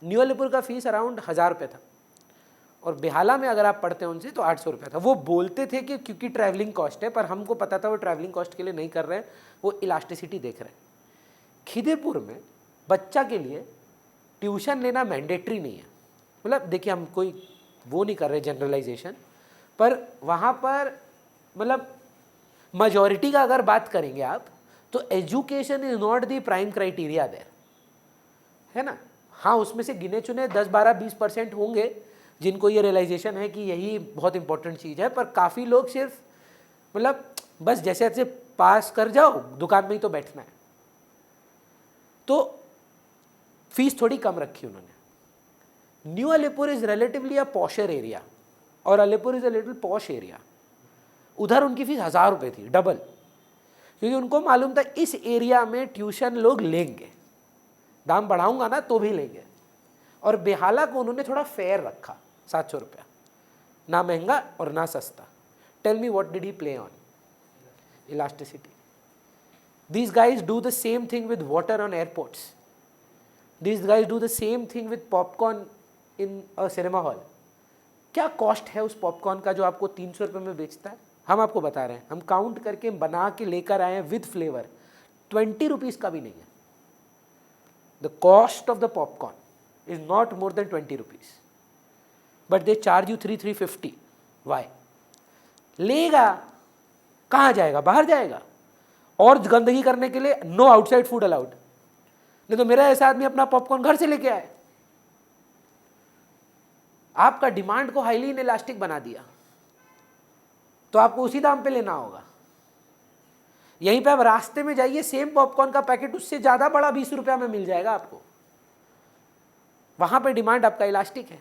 न्यू अलीपुर का फीस अराउंड 1000 रुपये था, और बेहाला में अगर आप पढ़ते हैं उनसे तो 800 रुपया था. वो बोलते थे कि क्योंकि ट्रैवलिंग कॉस्ट है, पर हमको पता था वो ट्रैवलिंग कॉस्ट के लिए नहीं कर रहे हैं, वो इलास्टिसिटी देख रहे हैं. खिदिरपुर में बच्चा के लिए ट्यूशन लेना मैंडेटरी नहीं है। मतलब देखिए हम कोई वो नहीं कर रहे जनरलाइजेशन, पर वहाँ पर मतलब majority का अगर बात करेंगे आप तो education is not the prime criteria there, है ना। हाँ उसमें से गिने चुने 10-12-20% होंगे जिनको ये रियलाइजेशन है कि यही बहुत इंपॉर्टेंट चीज़ है, पर काफ़ी लोग सिर्फ मतलब बस जैसे जैसे पास कर जाओ दुकान में ही तो बैठना है, तो फीस थोड़ी कम रखी उन्होंने। New Alipur is relatively a posher area और Alipur is a little posh area. उधर उनकी फीस 1000 रुपये थी, डबल, क्योंकि उनको मालूम था इस एरिया में ट्यूशन लोग लेंगे, दाम बढ़ाऊंगा ना तो भी लेंगे। और बेहाला को उन्होंने थोड़ा फेयर रखा, 700 रुपया, ना महंगा और ना सस्ता। Tell me what did he play on? Elasticity. These guys do the same thing with water on airports. These guys do the same thing with popcorn in a cinema hall. क्या cost है उस popcorn का जो आपको 300 रुपये में बेचता है? हम आपको बता रहे हैं, हम काउंट करके बना के लेकर आए हैं विद फ्लेवर, 20 रुपीज़ का भी नहीं है। The cost of the popcorn is not more than 20 rupees, but they charge you 350। Why? लेगा कहाँ जाएगा? बाहर जाएगा और गंदगी करने के लिए। No outside food allowed. नहीं तो मेरा ऐसा आदमी अपना पॉपकॉर्न घर से लेके आए। आपका डिमांड को हाईली इनइलास्टिक बना दिया तो आपको उसी दाम पे लेना होगा। यहीं पे आप रास्ते में जाइए, सेम पॉपकॉर्न का पैकेट उससे ज्यादा बड़ा 20 रुपया में मिल जाएगा आपको। वहां पे डिमांड आपका इलास्टिक है।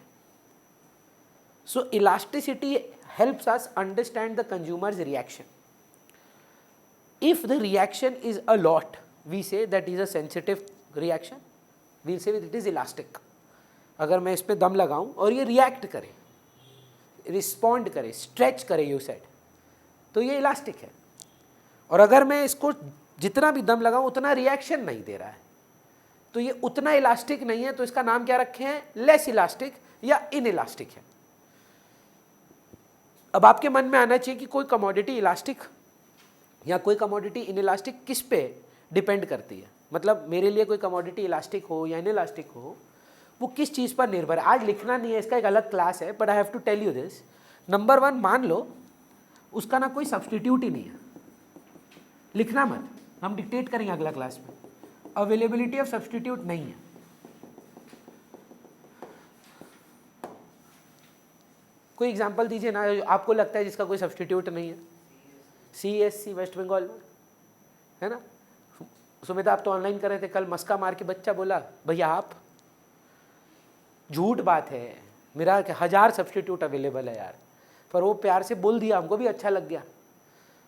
So elasticity helps us understand the consumer's reaction. If the reaction is a lot, we say that is a sensitive reaction. We'll say that it is elastic. अगर मैं इस पे दम लगाऊं और ये रिएक्ट करे, रिस्पॉन्ड करे, स्ट्रेच करे, यू सेड, तो ये इलास्टिक है। और अगर मैं इसको जितना भी दम लगाऊं उतना रिएक्शन नहीं दे रहा है, तो ये उतना इलास्टिक नहीं है। तो इसका नाम क्या रखे हैं? लेस इलास्टिक या इनइलास्टिक है। अब आपके मन में आना चाहिए कि कोई कमोडिटी इलास्टिक या कोई कमोडिटी इनइलास्टिक किस पे डिपेंड करती है। मतलब मेरे लिए कोई कमोडिटी इलास्टिक हो या इनइलास्टिक हो, वो किस चीज़ पर निर्भर है। आज लिखना नहीं है, इसका एक अलग क्लास है, but I have to tell you this. Number 1, मान लो उसका ना कोई सब्सटीट्यूट ही नहीं है, लिखना मत, हम डिक्टेट करेंगे अगला क्लास में। अवेलेबिलिटी ऑफ सब्सटीट्यूट नहीं है। कोई एग्जांपल दीजिए ना आपको लगता है जिसका कोई सब्सटीट्यूट नहीं है। CSC वेस्ट बंगाल में, है ना। सुमिता आप तो ऑनलाइन कर रहे थे, कल मस्का मार के बच्चा बोला भैया आप, झूठ बात है, मेरा 1000 सब्सटीट्यूट अवेलेबल है यार, पर वो प्यार से बोल दिया, हमको भी अच्छा लग गया।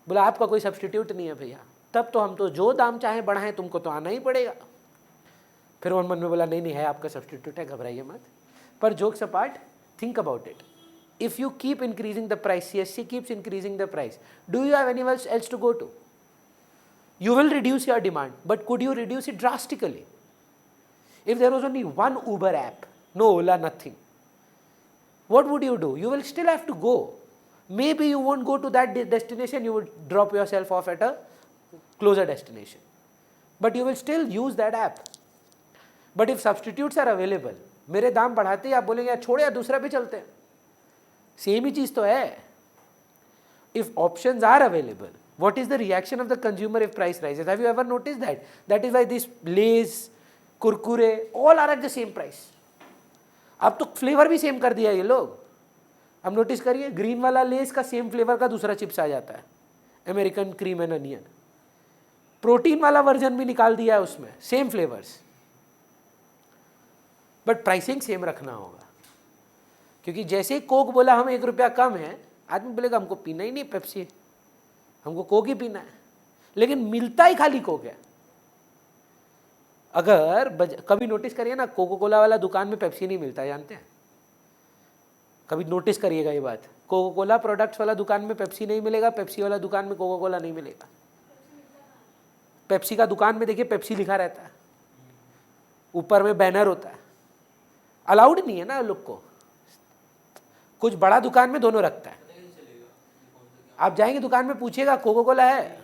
बोला आपका कोई सब्सटीट्यूट नहीं है भैया, तब तो हम तो जो दाम चाहे बढ़ाएं, तुमको तो आना ही पड़ेगा। फिर वो मन में बोला नहीं नहीं है आपका सब्सटीट्यूट है, घबराइए मत। पर jokes apart, think about it. If you keep increasing the price, CSC keeps increasing the price, do you have anywhere else to go to? You will reduce your demand, but could you reduce it drastically? If there was only one Uber app, no Ola, nothing, what would you do? You will still have to go. Maybe you won't go to that destination, you would drop yourself off at a closer destination, but you will still use that app. But if substitutes are available, मेरे दाम बढ़ाते ही आप बोलेंगे यार छोड़ यार दूसरा भी चलते हैं, सेम ही चीज तो है। If options are available, what is the reaction of the consumer if price rises? Have you ever notice that? That is why this Lay's, Kurkure, all are at the same price. अब तो flavour भी same कर दिया ये लोग। अब notice करिए, green वाला लेस का सेम फ्लेवर का दूसरा चिप्स आ जाता है, American cream and onion. Protein वाला वर्जन भी निकाल दिया है उसमें, same flavours, but pricing same रखना होगा। क्योंकि जैसे ही कोक बोला हम 1 रुपया कम है, आदमी बोलेगा हमको पीना ही नहीं पेप्सी, हमको कोक ही पीना है। लेकिन मिलता ही खाली कोक है। अगर कभी नोटिस करिए ना, कोको कोला वाला दुकान में पेप्सी नहीं मिलता, जानते हैं? कभी नोटिस करिएगा ये बात, कोको कोला प्रोडक्ट्स वाला दुकान में पेप्सी नहीं मिलेगा, पेप्सी वाला दुकान में कोको कोला नहीं मिलेगा। पेप्सी का दुकान में देखिए पेप्सी लिखा रहता है, ऊपर में बैनर होता है। अलाउड नहीं है ना लोग को। कुछ बड़ा दुकान में दोनों रखता है। आप जाएंगे दुकान में पूछिएगा कोको कोला है,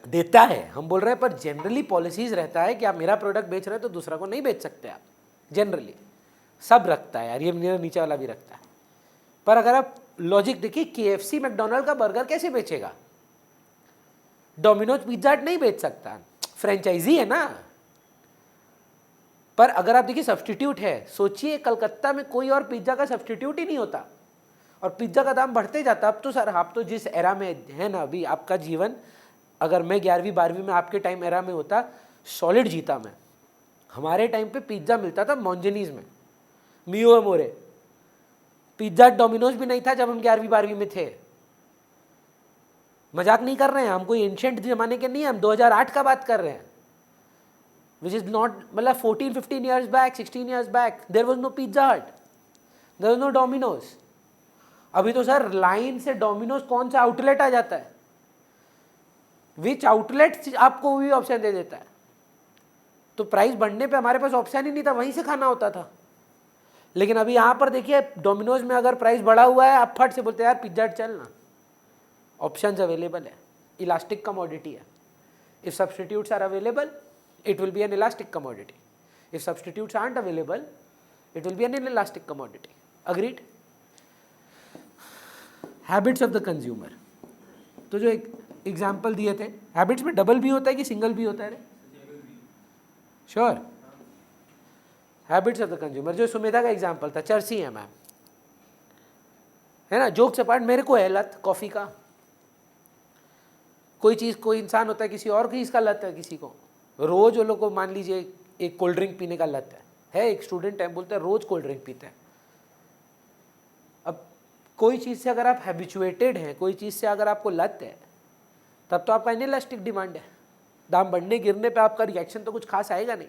देता है, हम बोल रहे हैं, पर जनरली पॉलिसीज रहता है कि आप मेरा प्रोडक्ट बेच रहे हैं तो दूसरा को नहीं बेच सकते आप, जनरली सब रखता है यार, ये मेरा नीचे वाला भी रखता है। पर अगर आप लॉजिक देखिए, KFC मैकडोनल्ड का बर्गर कैसे बेचेगा, डोमिनोज पिज्जा हट नहीं बेच सकता, फ्रेंचाइजी है ना। पर अगर आप देखिए सब्स्टिट्यूट है, सोचिए कलकत्ता में कोई और पिज्जा का सब्स्टिट्यूट ही नहीं होता और पिज्जा का दाम बढ़ते जाता। अब तो सर आप तो जिस एरा में है ना अभी आपका जीवन, अगर मैं 11वीं 12वीं में आपके टाइम एरा में होता, सॉलिड जीता मैं। हमारे टाइम पे पिज्जा मिलता था मॉन्जनीज में, मियो मोरे, पिज्जा डोमिनोज भी नहीं था जब हम 11वीं 12वीं में थे। मजाक नहीं कर रहे हैं हम, कोई एंशिएंट जमाने के नहीं है, हम 2008 का बात कर रहे हैं, विच इज नॉट, मतलब 14-15 years back, 16 years back, there was no pizza hut, there was no Domino's. अभी तो सर लाइन से डोमिनोज कौन सा आउटलेट आ जाता है, विच आउटलेट आपको भी ऑप्शन दे देता है। तो प्राइस बढ़ने पे हमारे पास ऑप्शन ही नहीं था, वहीं से खाना होता था। लेकिन अभी यहाँ पर देखिए डोमिनोज में अगर प्राइस बढ़ा हुआ है, आप फट से बोलते हैं यार पिज्जा हट चलना, ऑप्शंस अवेलेबल है, इलास्टिक कमोडिटी है। If substitutes are available it will be an elastic commodity. If substitutes aren't available, it will be an inelastic commodity. Agreed? Habits of the consumer. तो जो एक example दिए थे, habits में double भी होता है कि सिंगल भी होता है रे? Sure? Habits of the consumer, जो सुमेधा का एग्जाम्पल था, चर्सी है मैम, है ना, जोक से पार्ट, मेरे को है लत कॉफ़ी का, कोई चीज़, कोई इंसान होता है किसी और चीज़ का लत है, किसी को रोज वो लोग को मान लीजिए एक कोल्ड ड्रिंक पीने का लत है एक स्टूडेंट है, बोलते हैं रोज कोल्ड ड्रिंक पीते हैं। अब कोई चीज़ से अगर आप हैबिचुएटेड हैं, कोई चीज़ से अगर आपको लत है, तब तो आपका इनइलास्टिक डिमांड है, दाम बढ़ने गिरने पे आपका रिएक्शन तो कुछ खास आएगा नहीं।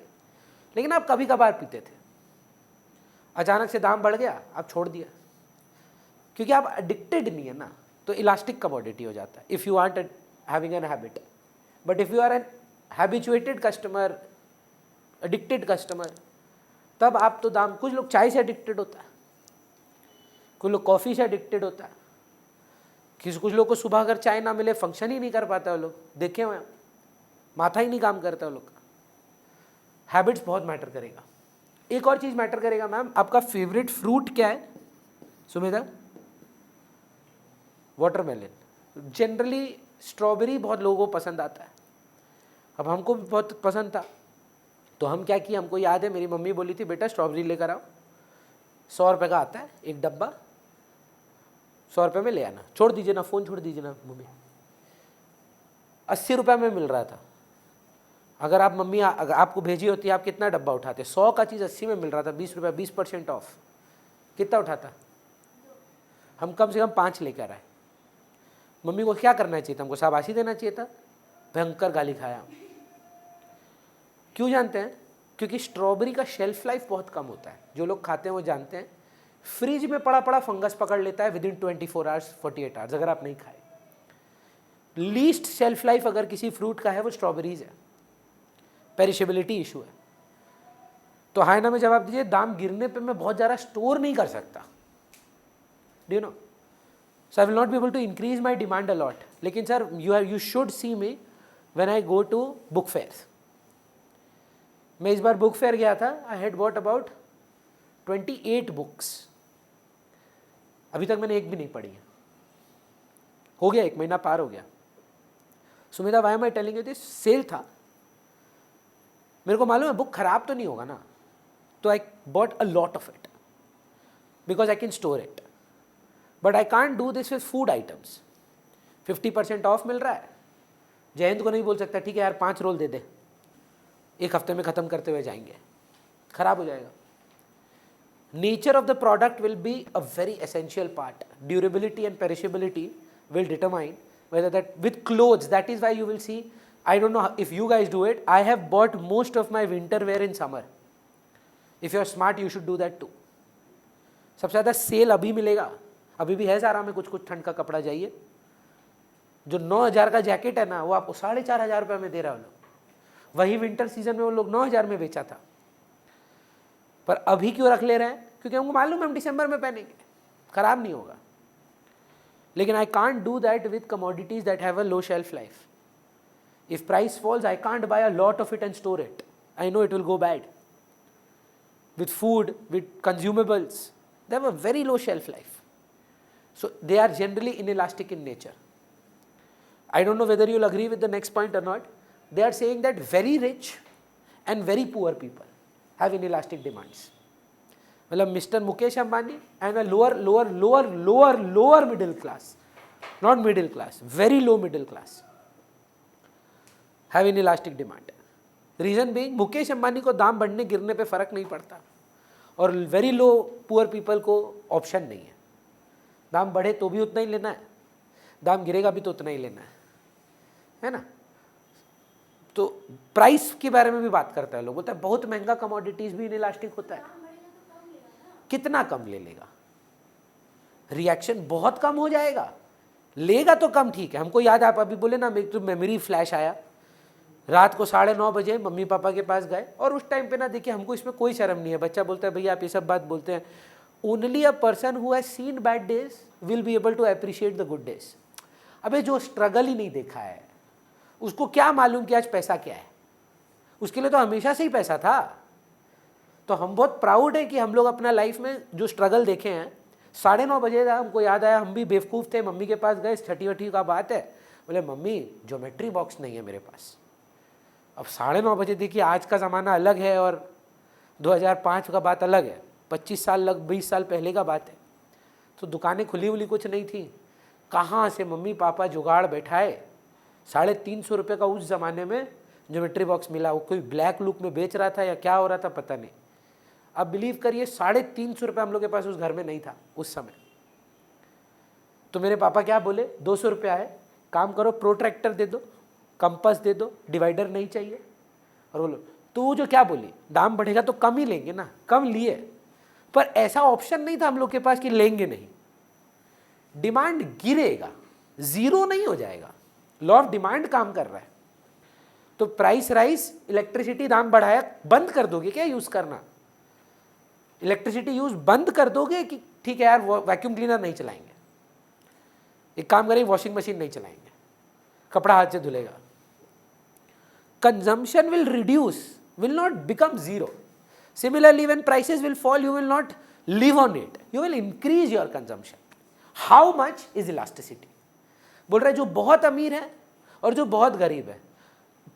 लेकिन आप कभी कभार पीते थे, अचानक से दाम बढ़ गया, आप छोड़ दिया, क्योंकि आप एडिक्टेड नहीं है ना, तो इलास्टिक कमोडिटी हो जाता है if you are having an habit. But if you are an habituated customer, addicted customer, तब आप तो दाम, कुछ लोग चाय से एडिक्टेड होता है, कुछ लोग कॉफ़ी से एडिक्टेड होता है, कुछ लोग को सुबह अगर चाय ना मिले फंक्शन ही नहीं कर पाता वो लोग, देखे हुए माथा ही नहीं काम करता वो लोग का। हैबिट्स बहुत मैटर करेगा। एक और चीज़ मैटर करेगा मैम, आपका फेवरेट फ्रूट क्या है सुमेधा? वाटरमेलन। जनरली स्ट्रॉबेरी बहुत लोगों को पसंद आता है, अब हमको भी बहुत पसंद था, तो हम क्या किए, हमको याद है मेरी मम्मी बोली थी बेटा स्ट्रॉबेरी लेकर आओ, 100 रुपये का आता है एक डब्बा, 100 रुपये में ले आना, छोड़ दीजिए ना, फ़ोन छोड़ दीजिए ना मम्मी। 80 रुपये में मिल रहा था। अगर आप मम्मी अगर आपको भेजी होती, आप कितना डब्बा उठाते? 100 का चीज़ 80 में मिल रहा था, 20 रुपये, 20% ऑफ, कितना उठाता? हम कम से कम 5 लेकर आए। मम्मी को क्या करना चाहिए था? हमको शाबाशी देना चाहिए था, भयंकर गाली खाया। क्यों जानते हैं? क्योंकि स्ट्रॉबेरी का शेल्फ लाइफ बहुत कम होता है, जो लोग खाते हैं वो जानते हैं। फ्रिज में पड़ा पड़ा फंगस पकड़ लेता है विदिन 24 आवर्स, 48 आवर्स, अगर आप नहीं खाए। लीस्ट शेल्फ लाइफ अगर किसी फ्रूट का है वो स्ट्रॉबेरीज है, पेरिशेबिलिटी इशू है। तो हाय ना में जवाब दीजिए, दाम गिरने पे मैं बहुत ज़्यादा स्टोर नहीं कर सकता, do you know, so I will not be able to increase my demand a lot. लेकिन sir you should see me when I go to book fairs. मैं इस बार बुक फेयर गया था, I had bought about 28 books, अभी तक मैंने एक भी नहीं पढ़ी है, हो गया 1 महीना पार हो गया। Sumedha why am I telling you this? Sale था, मेरे को मालूम है बुक खराब तो नहीं होगा ना, तो I bought a lot of it because I can store it. But I can't do this with food items. 50% off मिल रहा है, जयंत को नहीं बोल सकता ठीक है यार 5 रोल दे दे, 1 हफ्ते में ख़त्म करते हुए जाएंगे, खराब हो जाएगा। Nature of the product will be a very essential part. Durability and perishability will determine whether that with clothes, that is why you will see, I don't know if you guys do it, I have bought most of my winter wear in summer. If you are smart you should do that too. सबसे ज़्यादा cell अभी मिलेगा, अभी भी है ज़ारा में कुछ कुछ ठंड का कपड़ा चाहिए, जो 9,000 का जैकेट है ना वो आपको 4,500 रुपये में दे रहा है लोग, वही विंटर सीजन में वो लोग 9,000 में बेचा था। पर अभी क्यों रख ले रहे हैं? क्योंकि हमको मालूम है हम दिसंबर में पहनेंगे, खराब नहीं होगा। लेकिन आई can't do that with commodities that have a low shelf life. If price falls, I can't buy a lot of it and store it. I know it will go bad. With food, with consumables, they have a very low shelf life. So they are generally inelastic in nature. I don't know whether you'll agree with the next point or not. They are saying that very rich and very poor people have inelastic demands. मतलब Mr. Mukesh Ambani and a lower middle class, not middle class, very low middle class, have inelastic demand. Reason being Mukesh Ambani को दाम बढ़ने गिरने पे फर्क नहीं पड़ता और वेरी लो पुअर पीपल को ऑप्शन नहीं है। दाम बढ़े तो भी उतना ही लेना है, दाम गिरेगा भी तो उतना ही लेना है ना। तो प्राइस के बारे में भी बात करता है लोग, बोलता है बहुत महंगा कमोडिटीज भी इनइलास्टिक होता है। कितना कम ले लेगा? रिएक्शन बहुत कम हो जाएगा, लेगा तो कम ठीक है। हमको याद है, आप अभी बोले ना, मेरे तो मेमोरी फ्लैश आया, रात को 9:30 बजे मम्मी पापा के पास गए और उस टाइम पे ना, देखिए हमको इसमें कोई शर्म नहीं है। बच्चा बोलता है भैया आप ये सब बात बोलते हैं, only a person who has seen bad days will be able to appreciate the good days. अबे जो स्ट्रगल ही नहीं देखा है उसको क्या मालूम कि आज पैसा क्या है? उसके लिए तो हमेशा से ही पैसा था। तो हम बहुत प्राउड है कि हम लोग अपना लाइफ में जो स्ट्रगल देखे हैं। 9:30 बजे था, हमको याद आया, हम भी बेवकूफ़ थे, मम्मी के पास गए, छठी वठी का बात है, बोले मम्मी ज्योमेट्री बॉक्स नहीं है मेरे पास। अब 9:30 बजे, देखिए आज का ज़माना अलग है और 2005 का बात अलग है, 25 साल 20 साल पहले का बात है। तो दुकानें खुली हुई कुछ नहीं थी, कहाँ से मम्मी पापा जुगाड़ बैठाए, 350 रुपये का उस ज़माने में ज्योमेट्री बॉक्स मिला। वो कोई ब्लैक लुक में बेच रहा था या क्या हो रहा था पता नहीं। अब बिलीव करिए 350 रुपये हम लोग के पास उस घर में नहीं था उस समय। तो मेरे पापा क्या बोले, 200 रुपया है, काम करो प्रोट्रैक्टर दे दो, कंपास दे दो, डिवाइडर नहीं चाहिए। और बोलो तो वो जो क्या बोली, दाम बढ़ेगा तो कम ही लेंगे ना, कम लिए, पर ऐसा ऑप्शन नहीं था हम लोग के पास कि लेंगे नहीं। डिमांड गिरेगा, जीरो नहीं हो जाएगा, लॉ ऑफ डिमांड काम कर रहा है। तो प्राइस राइज, इलेक्ट्रिसिटी दाम बढ़ाया, बंद कर दोगे क्या यूज करना? इलेक्ट्रिसिटी यूज बंद कर दोगे कि ठीक है यार वैक्यूम क्लीनर नहीं चलाएंगे, एक काम करेंगे वॉशिंग मशीन नहीं चलाएंगे, कपड़ा हाथ से धुलेगा। Consumption will reduce, will not become zero. Similarly when prices will fall, you will not live on it, you will increase your consumption. How much is elasticity? बोल रहे जो बहुत अमीर है और जो बहुत गरीब है,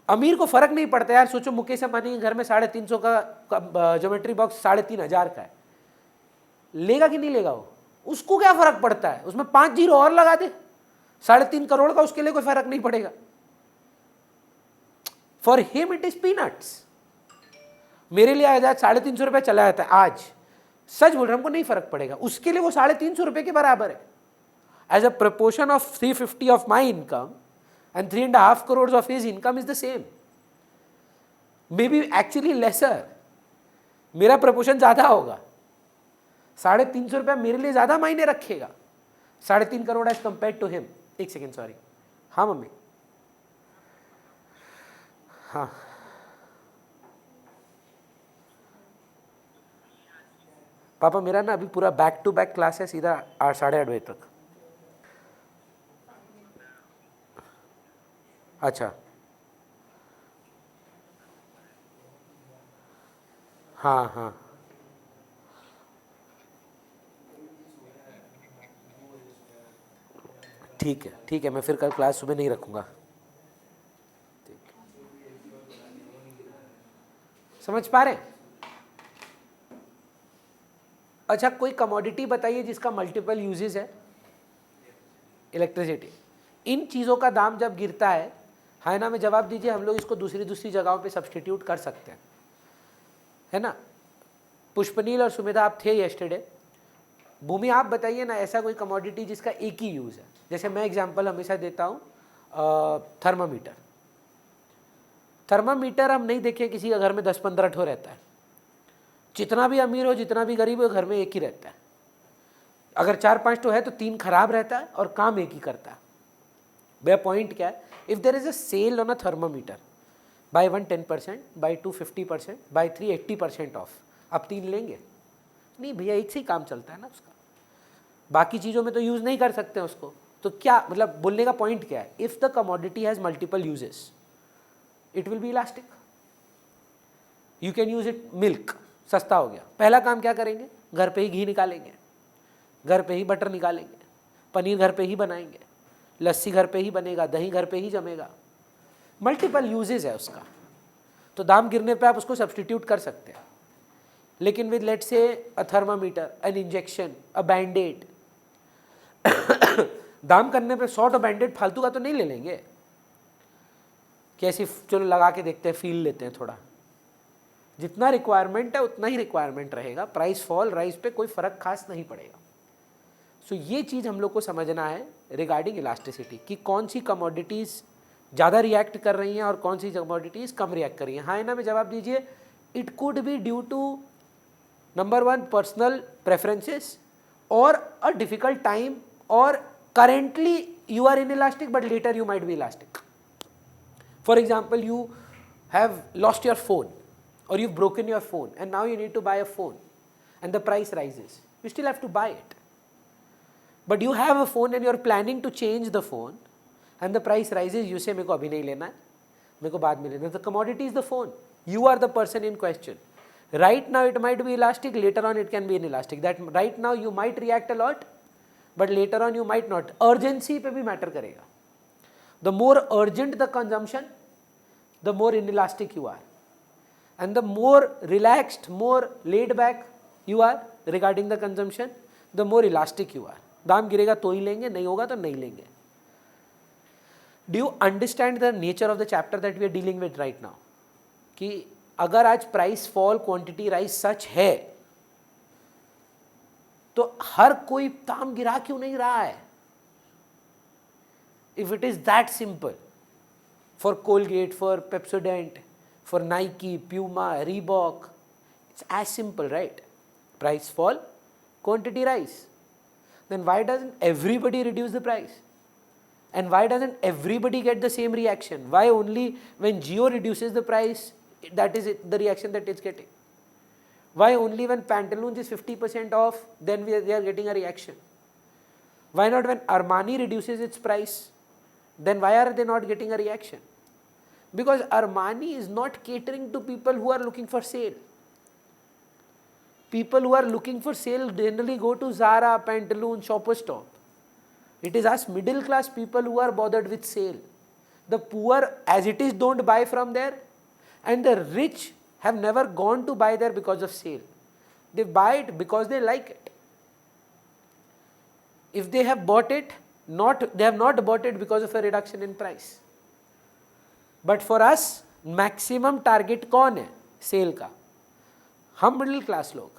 अमीर को फर्क नहीं पड़ता यार। सोचो मुकेश अंबानी के घर में 350 का ज्योमेट्री बॉक्स 3,500 का है, लेगा कि नहीं लेगा वो? उसको क्या फर्क पड़ता है? उसमें 5 जीरो और लगा दे, 3.5 करोड़ का, उसके लिए कोई फर्क नहीं पड़ेगा। For him it is peanuts. मेरे लिए आज 350 रुपये चला जाता है आज, सच बोल रहा हूं, हमको नहीं फर्क पड़ेगा, उसके लिए वो 350 रुपये के बराबर है। As a proportion of 350 of my income and 3.5 crores of his income is the same, maybe actually lesser। मेरा प्रपोर्शन ज़्यादा होगा, 350 रुपया मेरे लिए ज़्यादा मायने रखेगा, 3.5 crore as compare to him. एक सेकेंड, सॉरी। हाँ मम्मी, हाँ पापा, मेरा ना अभी पूरा बैक टू बैक क्लास है, सीधा 8-8:30 बजे तक। अच्छा, हाँ हाँ, ठीक है ठीक है, मैं फिर कल क्लास सुबह नहीं रखूँगा। समझ पा रहे हैं? अच्छा, कोई कमोडिटी बताइए जिसका मल्टीपल यूजेस है। इलेक्ट्रिसिटी। इन चीज़ों का दाम जब गिरता है ना, में जवाब दीजिए। हम लोग इसको दूसरी जगहों पे सब्सटीट्यूट कर सकते हैं, है ना। पुष्पनील और सुमेधा आप थे येस्टरडे। भूमि आप बताइए ना, ऐसा कोई कमोडिटी जिसका एक ही यूज़ है। जैसे मैं एग्जांपल हमेशा देता हूँ, थर्मामीटर। थर्मामीटर हम नहीं देखें किसी का घर में 10-15 ठो रहता है। जितना भी अमीर हो, जितना भी गरीब हो, घर में एक ही रहता है। अगर 4-5 ठो है तो 3 खराब रहता है और काम एक ही करता है। मेरा पॉइंट क्या है, if there is a sale on a thermometer, buy 1 10%, buy 2 50%, buy 3 80% off, आप 3 लेंगे? नहीं भैया, एक से ही काम चलता है ना उसका, बाकी चीज़ों में तो यूज़ नहीं कर सकते हैं उसको। तो क्या मतलब बोलने का पॉइंट क्या है, if the commodity has multiple uses, it will be elastic. You can use it. Milk सस्ता हो गया, पहला काम क्या करेंगे, घर पे ही घी निकालेंगे, घर पे ही बटर निकालेंगे, पनीर घर पे ही बनाएंगे, लस्सी घर पे ही बनेगा, दही घर पे ही जमेगा. मल्टीपल यूजेस है उसका, तो दाम गिरने पे आप उसको सब्सटीट्यूट कर सकते हैं. लेकिन with let's say a thermometer, an injection, a Band-Aid, दाम करने पे 100 बैंडेड फालतू का तो नहीं ले लेंगे कि ऐसी चलो लगा के देखते हैं, फील लेते हैं थोड़ा. जितना रिक्वायरमेंट है उतना ही रिक्वायरमेंट रहेगा. प्राइस फॉल राइज पे कोई फर्क खास नहीं पड़ेगा. सो ये चीज़ हम लोग को समझना है रिगार्डिंग इलास्टिसिटी कि कौन सी कमोडिटीज़ ज़्यादा रिएक्ट कर रही हैं और कौन सी कमोडिटीज़ कम रिएक्ट कर रही हैं. हाँ है ना में जवाब दीजिए. It could be due to number 1 personal preferences और अ डिफिकल्ट टाइम, और currently you are inelastic but later you might be elastic. For example, you have lost your phone or you've broken your phone and now you need to buy a phone and the price rises. You still have to buy it. But you have a phone and you're planning to change the phone and the price rises. You say, मेरे को अभी नहीं लेना है, मेरे को बाद में लेना है. The commodity is the phone. You are the person in question. Right now it might be elastic, later on it can be inelastic. That right now you might react a lot, but later on you might not. Urgency पे भी matter करेगा. The more urgent the consumption, the more inelastic you are, and the more relaxed, more laid back you are regarding the consumption, the more elastic you are. दाम गिरेगा तो ही लेंगे, नहीं होगा तो नहीं लेंगे. Do you understand the nature of the chapter that we are dealing with right now? कि अगर आज price fall, quantity rise सच है, तो हर कोई दाम गिरा क्यों नहीं रहा है? If it is that simple, for Colgate, for Pepsodent, for Nike, Puma, Reebok, it's as simple, right? Price fall, quantity rise. Then why doesn't everybody reduce the price? And why doesn't everybody get the same reaction? Why only when Jio reduces the price, that is it, the reaction that it's getting? Why only when Pantaloons is 50% off, then they are getting a reaction? Why not when Armani reduces its price, then why are they not getting a reaction? Because Armani is not catering to people who are looking for sale. People who are looking for sale generally go to Zara, Pantaloons, Shoppers Stop. It is us middle class people who are bothered with sale. The poor as it is don't buy from there, and the rich have never gone to buy there because of sale. They buy it because they like it. If they have bought it, they have not bought it because of a reduction in price. But for us, maximum target कौन है cell का? हम middle class लोग.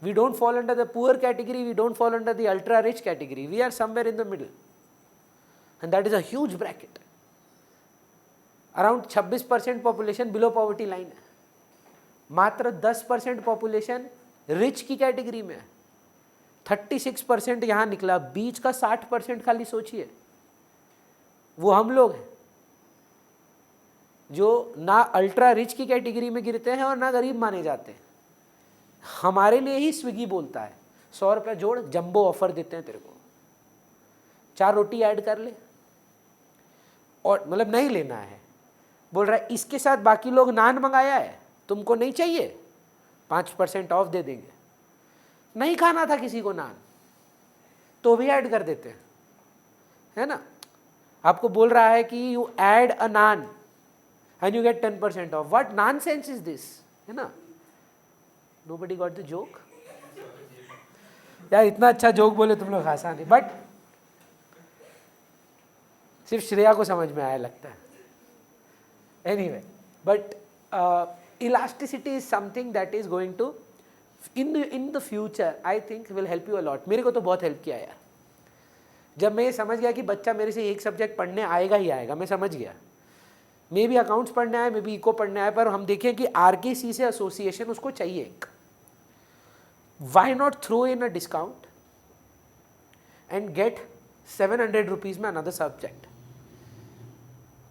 We don't fall under the poor category, we don't fall under the ultra rich category. We are somewhere in the middle. And that is a huge bracket. Around 26% population below poverty line है. मात्र 10% population rich की category में है. 36% यहाँ निकला. बीच का 60% खाली सोचिए. वो हम लोग हैं जो ना अल्ट्रा रिच की कैटेगरी में गिरते हैं और ना गरीब माने जाते हैं. हमारे लिए ही स्विगी बोलता है 100 रुपये जोड़, जंबो ऑफर देते हैं तेरे को, 4 रोटी ऐड कर ले, और मतलब नहीं लेना है, बोल रहा है इसके साथ बाकी लोग नान मंगाया है, तुमको नहीं चाहिए, 5% ऑफ दे देंगे. नहीं खाना था किसी को नान तो भी ऐड कर देते हैं, है ना. आपको बोल रहा है कि you add a naan and you get 10% off. What nonsense is this? है ना? Nobody got the joke? यार इतना अच्छा जोक बोले तुम लोग आसान है, बट सिर्फ श्रेया को समझ में आया लगता है. Anyway, but elasticity is something that is going to in the future I think will help you a lot. मेरे को तो बहुत हेल्प किया यार. जब मैं ये समझ गया कि बच्चा मेरे से एक सब्जेक्ट पढ़ने आएगा ही आएगा, मैं समझ गया. मे भी अकाउंट्स पढ़ने आए, मे भी इको पढ़ने आए, पर हम देखें कि आरकेसी से एसोसिएशन उसको चाहिए. Why not throw in a discount and get 700 rupees में another subject.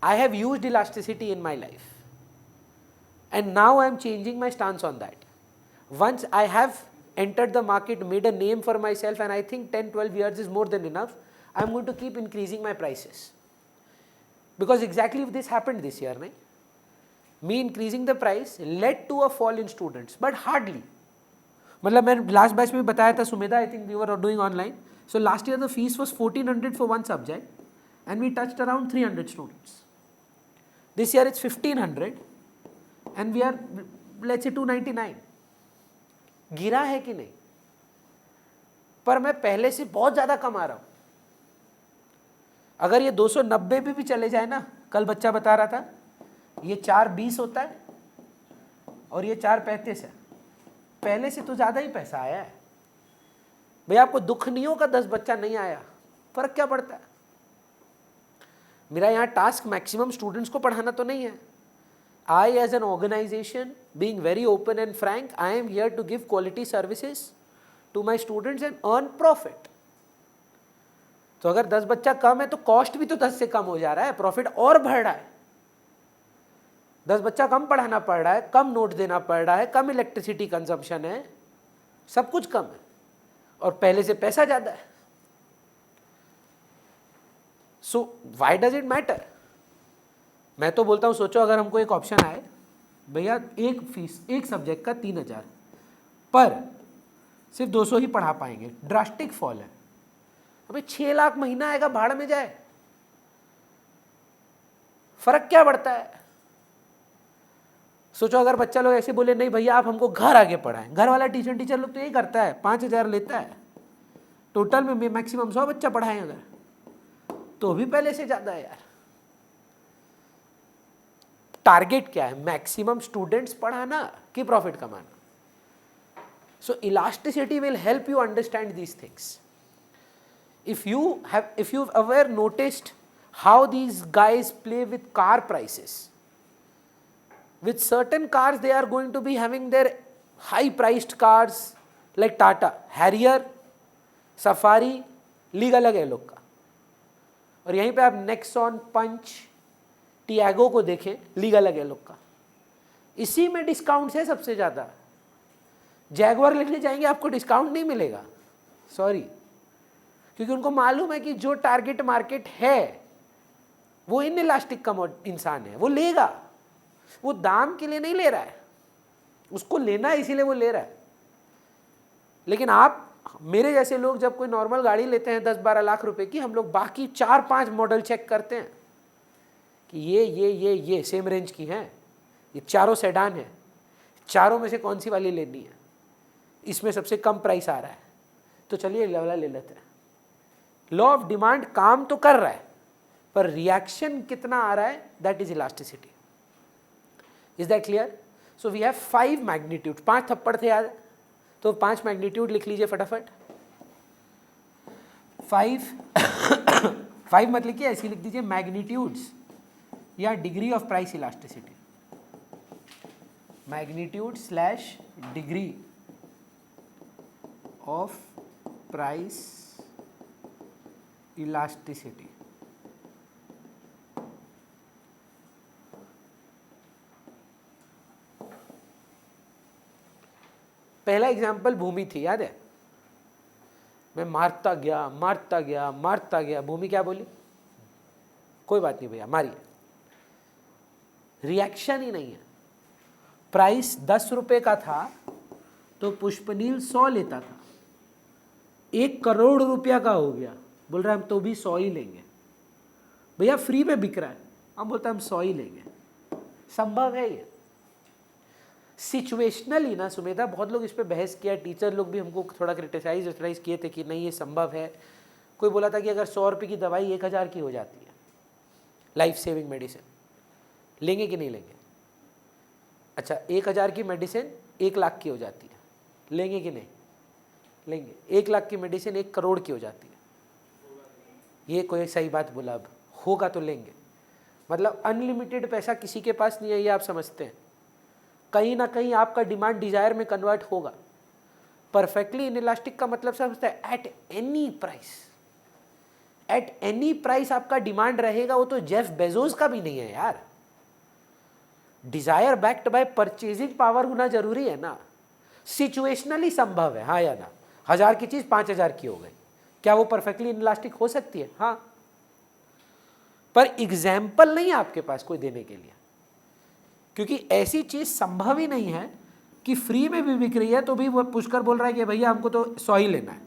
I have used elasticity in my life and now I am changing my stance on that. Once I have entered the market, made a name for myself, and I think 10-12 years is more than enough, I am going to keep increasing my prices. because exactly this happened this year, नहीं? Me increasing the price led to a fall in students, but hardly. मतलब मैं last batch में बताया था Sumedha, I think we were doing online. So last year the fees was 1400 for one subject and we touched around 300 students. This year it's 1500 and we are, let's say, 299. गिरा है कि नहीं? पर मैं पहले से बहुत ज़्यादा कमा रहा हूँ. अगर ये 290 भी चले जाए ना, कल बच्चा बता रहा था ये 420 होता है और ये 435 है, पहले से तो ज़्यादा ही पैसा आया है. भैया आपको दुख नहीं होगा 10 बच्चा नहीं आया, फर्क क्या पड़ता है? मेरा यहाँ टास्क मैक्सिमम स्टूडेंट्स को पढ़ाना तो नहीं है. I as an organization, being very open and frank, I am here to give quality services to my students and earn profit. तो अगर 10 बच्चा कम है तो कॉस्ट भी तो 10 से कम हो जा रहा है, प्रॉफिट और बढ़ रहा है. 10 बच्चा कम पढ़ाना पड़ रहा है, कम नोट देना पड़ रहा है, कम इलेक्ट्रिसिटी कंजम्पशन है, सब कुछ कम है और पहले से पैसा ज़्यादा है. So why does it matter? मैं तो बोलता हूँ सोचो अगर हमको एक ऑप्शन आए, भैया एक फीस एक सब्जेक्ट का 3000 पर सिर्फ 200 ही पढ़ा पाएंगे, ड्रास्टिक फॉल है. अबे 6 लाख महीना आएगा, भाड़ में जाए, फर्क क्या पड़ता है? सोचो अगर बच्चा लोग ऐसे बोले नहीं भैया आप हमको घर आगे पढ़ाएं, घर वाला टीचर लोग तो यही करता है, 5000 लेता है, टोटल में मैक्सिमम 100 बच्चा पढ़ाएं अगर, तो भी पहले से ज़्यादा है यार. टारगेट क्या है? मैक्सिमम स्टूडेंट्स पढ़ाना कि प्रॉफिट कमाना? So elasticity will help you understand these things. If you've ever noticed how these guys play with car prices, with certain cars they are going to be having their high priced cars like Tata, Harrier, Safari, league अलग है लोग का, और यहीं पे आप Nexon, पंच, Tiago को देखें, लीग अलग है लोग का. इसी में डिस्काउंट है सबसे ज़्यादा. जैगवार लेने जाएंगे आपको डिस्काउंट नहीं मिलेगा, सॉरी, क्योंकि उनको मालूम है कि जो टारगेट मार्केट है वो इन इलास्टिक का इंसान है, वो लेगा, वो दाम के लिए नहीं ले रहा है, उसको लेना है इसीलिए वो ले रहा है. लेकिन आप मेरे जैसे लोग जब कोई नॉर्मल गाड़ी लेते हैं 10-12 लाख रुपए की, हम लोग बाकी 4-5 मॉडल चेक करते हैं कि ये सेम रेंज की हैं, ये चारों सेडान है, चारों में से कौन सी वाली लेनी है, इसमें सबसे कम प्राइस आ रहा है, तो चलिए ये वाला ले लेते हैं. लॉ ऑफ डिमांड काम तो कर रहा है, पर रिएक्शन कितना आ रहा है, that is elasticity. Is that clear? So we have 5 magnitude, 5 थप्पड़ थे याद, तो 5 मैग्नीट्यूड लिख लीजिए फटाफट. 5 मत लिखिए, ऐसे लिख दीजिए मैग्नीट्यूड्स या degree of price elasticity. Magnitude slash degree of price elasticity. पहला एग्जाम्पल भूमि थी, याद है? मैं मारता गया, भूमि क्या बोली? कोई बात नहीं भैया, मारिए. रिएक्शन ही नहीं है. प्राइस 10 रुपए का था तो पुष्पनील 100 लेता था, 1 करोड़ रुपया का हो गया, बोल रहा है हम तो भी 100 ही लेंगे. भैया फ्री में बिक रहा है, हम बोलते हैं हम 100 ही लेंगे. संभव है ये? सिचुएशनली ना सुमेधा, बहुत लोग इस पे बहस किया, टीचर लोग भी हमको थोड़ा क्रिटिसाइज किए थे कि नहीं ये संभव है. कोई बोला था कि अगर 100 रुपये की दवाई 1000 की हो जाती है, लाइफ सेविंग मेडिसिन, लेंगे कि नहीं लेंगे? अच्छा, 1000 की मेडिसिन 1 लाख की हो जाती है, लेंगे कि नहीं? लेंगे. 1 लाख की मेडिसिन 1 करोड़ की हो जाती है, ये कोई सही बात बोला? अब होगा तो लेंगे. मतलब अनलिमिटेड पैसा किसी के पास नहीं है, ये आप समझते हैं. कहीं ना कहीं आपका डिमांड डिजायर में कन्वर्ट होगा. परफेक्टली इनइलास्टिक का मतलब समझता है at any price, at any price आपका डिमांड रहेगा. वो तो जेफ बेजोस का भी नहीं है यार. Desire backed by purchasing power होना जरूरी है ना. सिचुएशनली संभव है, हाँ या ना? 1000 की चीज 5000 की हो गई, क्या वो परफेक्टली इनइलास्टिक हो सकती है? हाँ. पर एग्जाम्पल नहीं है आपके पास कोई देने के लिए, क्योंकि ऐसी चीज संभव ही नहीं है कि फ्री में भी बिक रही है तो भी वो पुष्कर बोल रहा है कि भैया हमको तो 100 ही लेना है।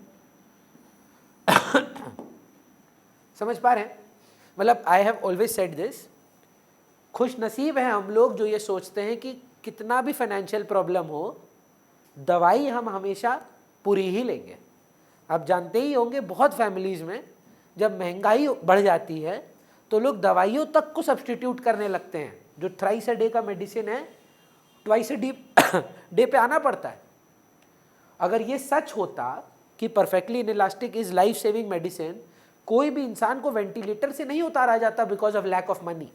समझ पा रहे हैं? मतलब I have always said this, खुश नसीब है हम लोग जो ये सोचते हैं कि कितना भी फाइनेंशियल प्रॉब्लम हो, दवाई हम हमेशा पूरी ही लेंगे। आप जानते ही होंगे बहुत फैमिलीज में जब महंगाई बढ़ जाती है तो लोग दवाइयों तक को सब्सटीट्यूट करने लगते हैं। जो थ्राइस अ डे का मेडिसिन है, ट्वाइस अ डे पे आना पड़ता है। अगर ये सच होता कि perfectly inelastic is life saving medicine, कोई भी इंसान को वेंटिलेटर से नहीं उतारा जाता because of lack of money.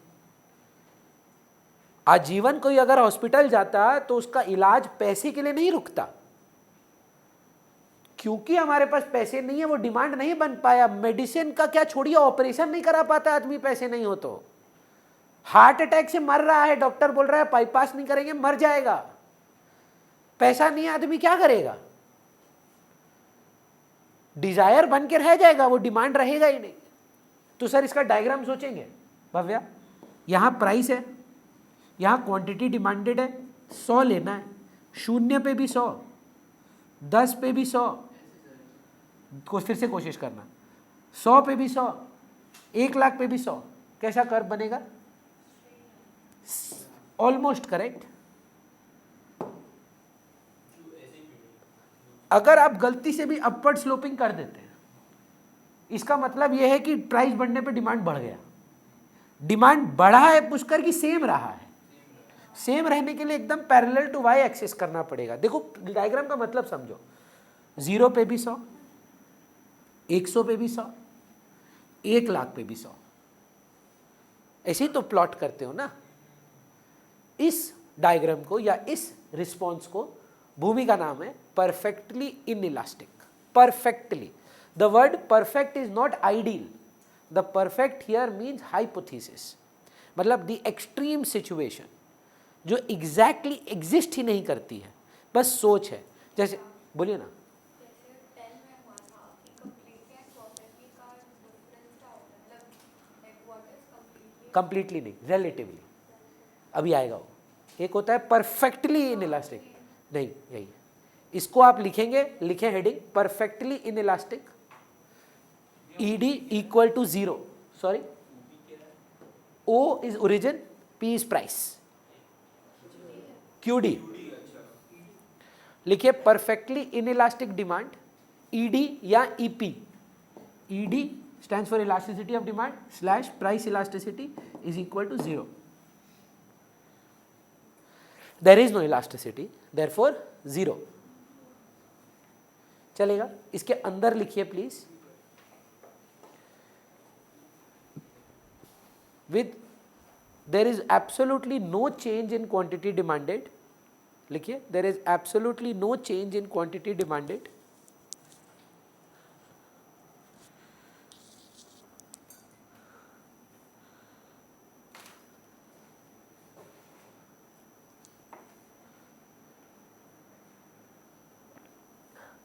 आजीवन कोई अगर हॉस्पिटल जाता तो उसका इलाज पैसे के लिए नहीं रुकता, क्योंकि हमारे पास पैसे नहीं है, वो डिमांड नहीं बन पाया। मेडिसिन का क्या छोड़िए, ऑपरेशन नहीं करा पाता आदमी पैसे नहीं हो तो। हार्ट अटैक से मर रहा है, डॉक्टर बोल रहा है बाईपास नहीं करेंगे मर जाएगा, पैसा नहीं है, आदमी क्या करेगा? डिजायर बन के रह जाएगा, वो डिमांड रहेगा ही नहीं। तो सर इसका डायग्राम सोचेंगे भव्या, यहां प्राइस है, यहां क्वांटिटी डिमांडेड है, 100 लेना है, 0 पे भी 100, 10 पे भी 100, फिर से कोशिश करना, 100 पे भी 100, 1 लाख पे भी 100, कैसा कर्व बनेगा? Almost correct. अगर आप गलती से भी अपवर्ड स्लोपिंग कर देते हैं, इसका मतलब यह है कि प्राइस बढ़ने पे डिमांड बढ़ गया। डिमांड बढ़ा है पुष्कर की सेम रहा है? सेम रहने के लिए एकदम पैरेलल टू वाई एक्सिस करना पड़ेगा। देखो डायग्राम का मतलब समझो, 0 पे भी 100, 100 पे भी 100, 1 लाख पे भी 100, ऐसे ही तो प्लॉट करते हो ना। इस डायग्राम को या इस रिस्पॉन्स को भूमि का नाम है perfectly inelastic. Perfectly, the word perfect is not ideal, the perfect here means hypothesis, मतलब द एक्सट्रीम सिचुएशन जो एग्जैक्टली एग्जिस्ट ही नहीं करती है, बस सोच है। जैसे बोलिए ना। कंप्लीटली नहीं, रिलेटिवली, अभी आएगा वो। एक होता है परफेक्टली इनइलास्टिक, नहीं यही है। इसको आप लिखेंगे, लिखें heading perfectly inelastic, ED equal to 0, sorry, O is origin, P is price, QD। लिखिए परफेक्टली इनइलास्टिक डिमांड, ED या EP। ED stands for elasticity of demand slash price elasticity is equal to 0. There is no elasticity, therefore 0. चलेगा? इसके अंदर लिखिए please, with there is absolutely no change in quantity demanded. लिखिए there is absolutely no change in quantity demanded.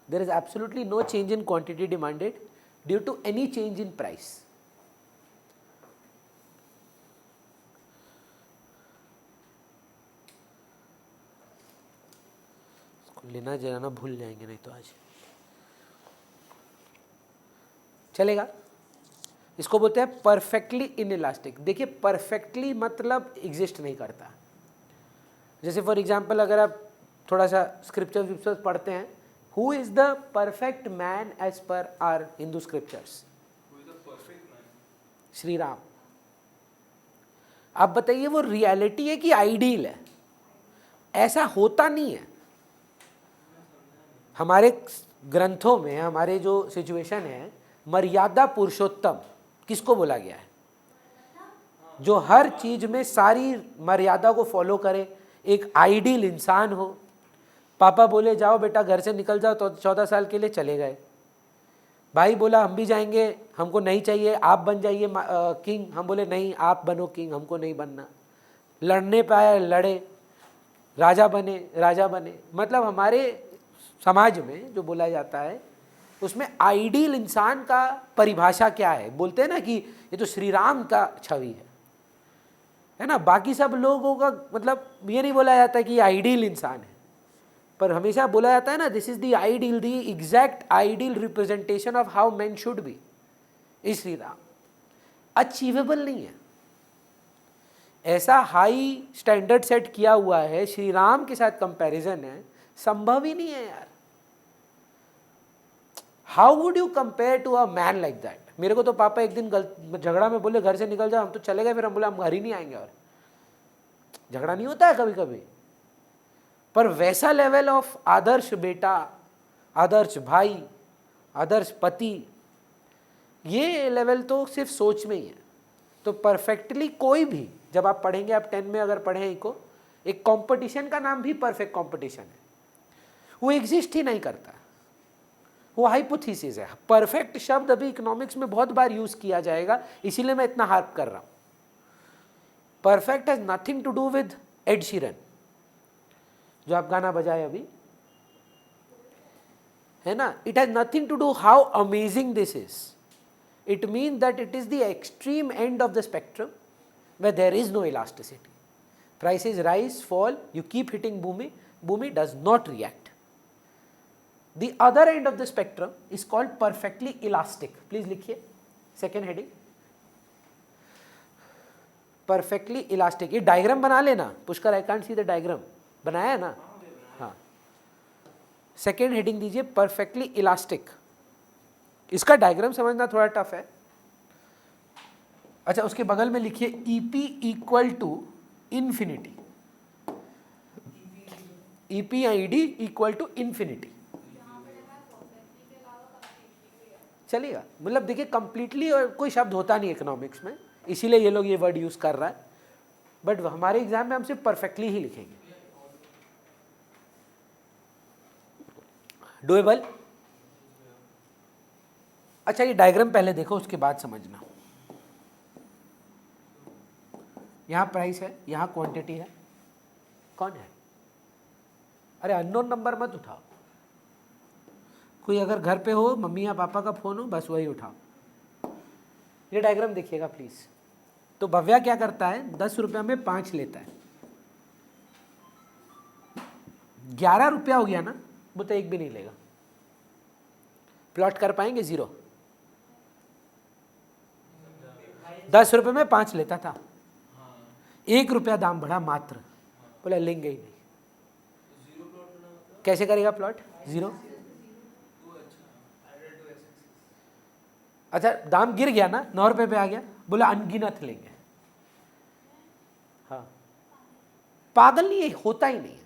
There is absolutely no change in quantity demanded due to any change in price. लेना जलाना भूल जाएंगे नहीं तो आज। चलेगा? इसको बोलते हैं परफेक्टली इनइलास्टिक। देखिए परफेक्टली मतलब एग्जिस्ट नहीं करता। जैसे फॉर एग्जांपल अगर आप थोड़ा सा स्क्रिप्चर पढ़ते हैं, Who is the perfect man as per our Hindu scriptures? Who is the perfect man? Shri Ram. आप बताइए वो रियलिटी है कि आइडियल है? ऐसा होता नहीं है। हमारे ग्रंथों में हमारे जो सिचुएशन है, मर्यादा पुरुषोत्तम किसको बोला गया है? जो हर चीज में सारी मर्यादा को फॉलो करे, एक आइडियल इंसान हो। पापा बोले जाओ बेटा घर से निकल जाओ, तो 14 साल के लिए चले गए। भाई बोला हम भी जाएंगे, हमको नहीं चाहिए, आप बन जाइए किंग। हम बोले नहीं आप बनो किंग, हमको नहीं बनना। लड़ने पे आए, लड़े, राजा बने, राजा बने। मतलब हमारे समाज में जो बोला जाता है उसमें आइडियल इंसान का परिभाषा क्या है, बोलते हैं ना कि ये तो श्री राम का छवि है ना। बाकी सब लोगों का मतलब ये नहीं बोला जाता कि ये आइडियल इंसान है, पर हमेशा बोला जाता है ना this is the ideal, the exact ideal representation of how man should be is Shri Ram. Achievable नहीं है, ऐसा हाई स्टैंडर्ड सेट किया हुआ है, श्री राम के साथ कंपैरिजन है, संभव ही नहीं है यार। How would you compare to a man like that. मेरे को तो पापा एक दिन झगड़ा में बोले घर से निकल जाओ, हम तो चले गए, फिर हम बोले हम घर ही नहीं आएंगे। और झगड़ा नहीं होता है कभी कभी, पर वैसा लेवल ऑफ आदर्श बेटा, आदर्श भाई, आदर्श पति, ये लेवल तो सिर्फ सोच में ही है। तो परफेक्टली कोई भी, जब आप पढ़ेंगे, आप 10 में अगर पढ़ें इको, एक कंपटीशन का नाम भी परफेक्ट कंपटीशन है, वो एग्जिस्ट ही नहीं करता, वो हाइपोथेसिस है। परफेक्ट शब्द अभी इकोनॉमिक्स में बहुत बार यूज किया जाएगा, इसीलिए मैं इतना हार्प कर रहा हूं। Perfect has nothing to do with Ed Sheeran, जो आप गाना बजाए अभी, है ना। It has nothing to do how amazing this is, it mean that it is the extreme end of the spectrum where there is no elasticity. Prices rise, fall, you keep hitting boomy does not react. The other end of the spectrum is called perfectly elastic. Please लिखिए second heading, perfectly elastic. ये diagram बना लेना Pushkar, I can't see the diagram, बनाया है ना, हाँ। Second heading दीजिए perfectly elastic. इसका डायग्राम समझना थोड़ा टफ है। अच्छा, उसके बगल में लिखिए EP equal to infinity, EP या ED इक्वल टू इन्फिनिटी। चलिएगा, मतलब देखिए कंप्लीटली और कोई शब्द होता नहीं इकोनॉमिक्स में, इसीलिए ये लोग ये वर्ड यूज कर रहा है, बट हमारे एग्जाम में हम सिर्फ परफेक्टली ही लिखेंगे। डुएबल। अच्छा, ये डायग्राम पहले देखो, उसके बाद समझना। यहाँ प्राइस है, यहाँ क्वांटिटी है, कौन है? अरे अननोन नंबर मत उठाओ, कोई अगर घर पे हो, मम्मी या पापा का फोन हो, बस वही उठाओ। ये डायग्राम देखिएगा प्लीज। तो भव्या क्या करता है, 10 रुपया में 5 लेता है, 11 रुपया हो गया ना, वो तो एक भी नहीं लेगा। प्लॉट कर पाएंगे? 0। 10 रुपये में 5 लेता था, 1 रुपया दाम बढ़ा मात्र, बोला लेंगे ही नहीं। कैसे करेगा प्लॉट? 0। अच्छा, दाम गिर गया ना, 9 रुपये पे आ गया, बोला अनगिनत लेंगे। हाँ, पागल नहीं है, होता ही नहीं है।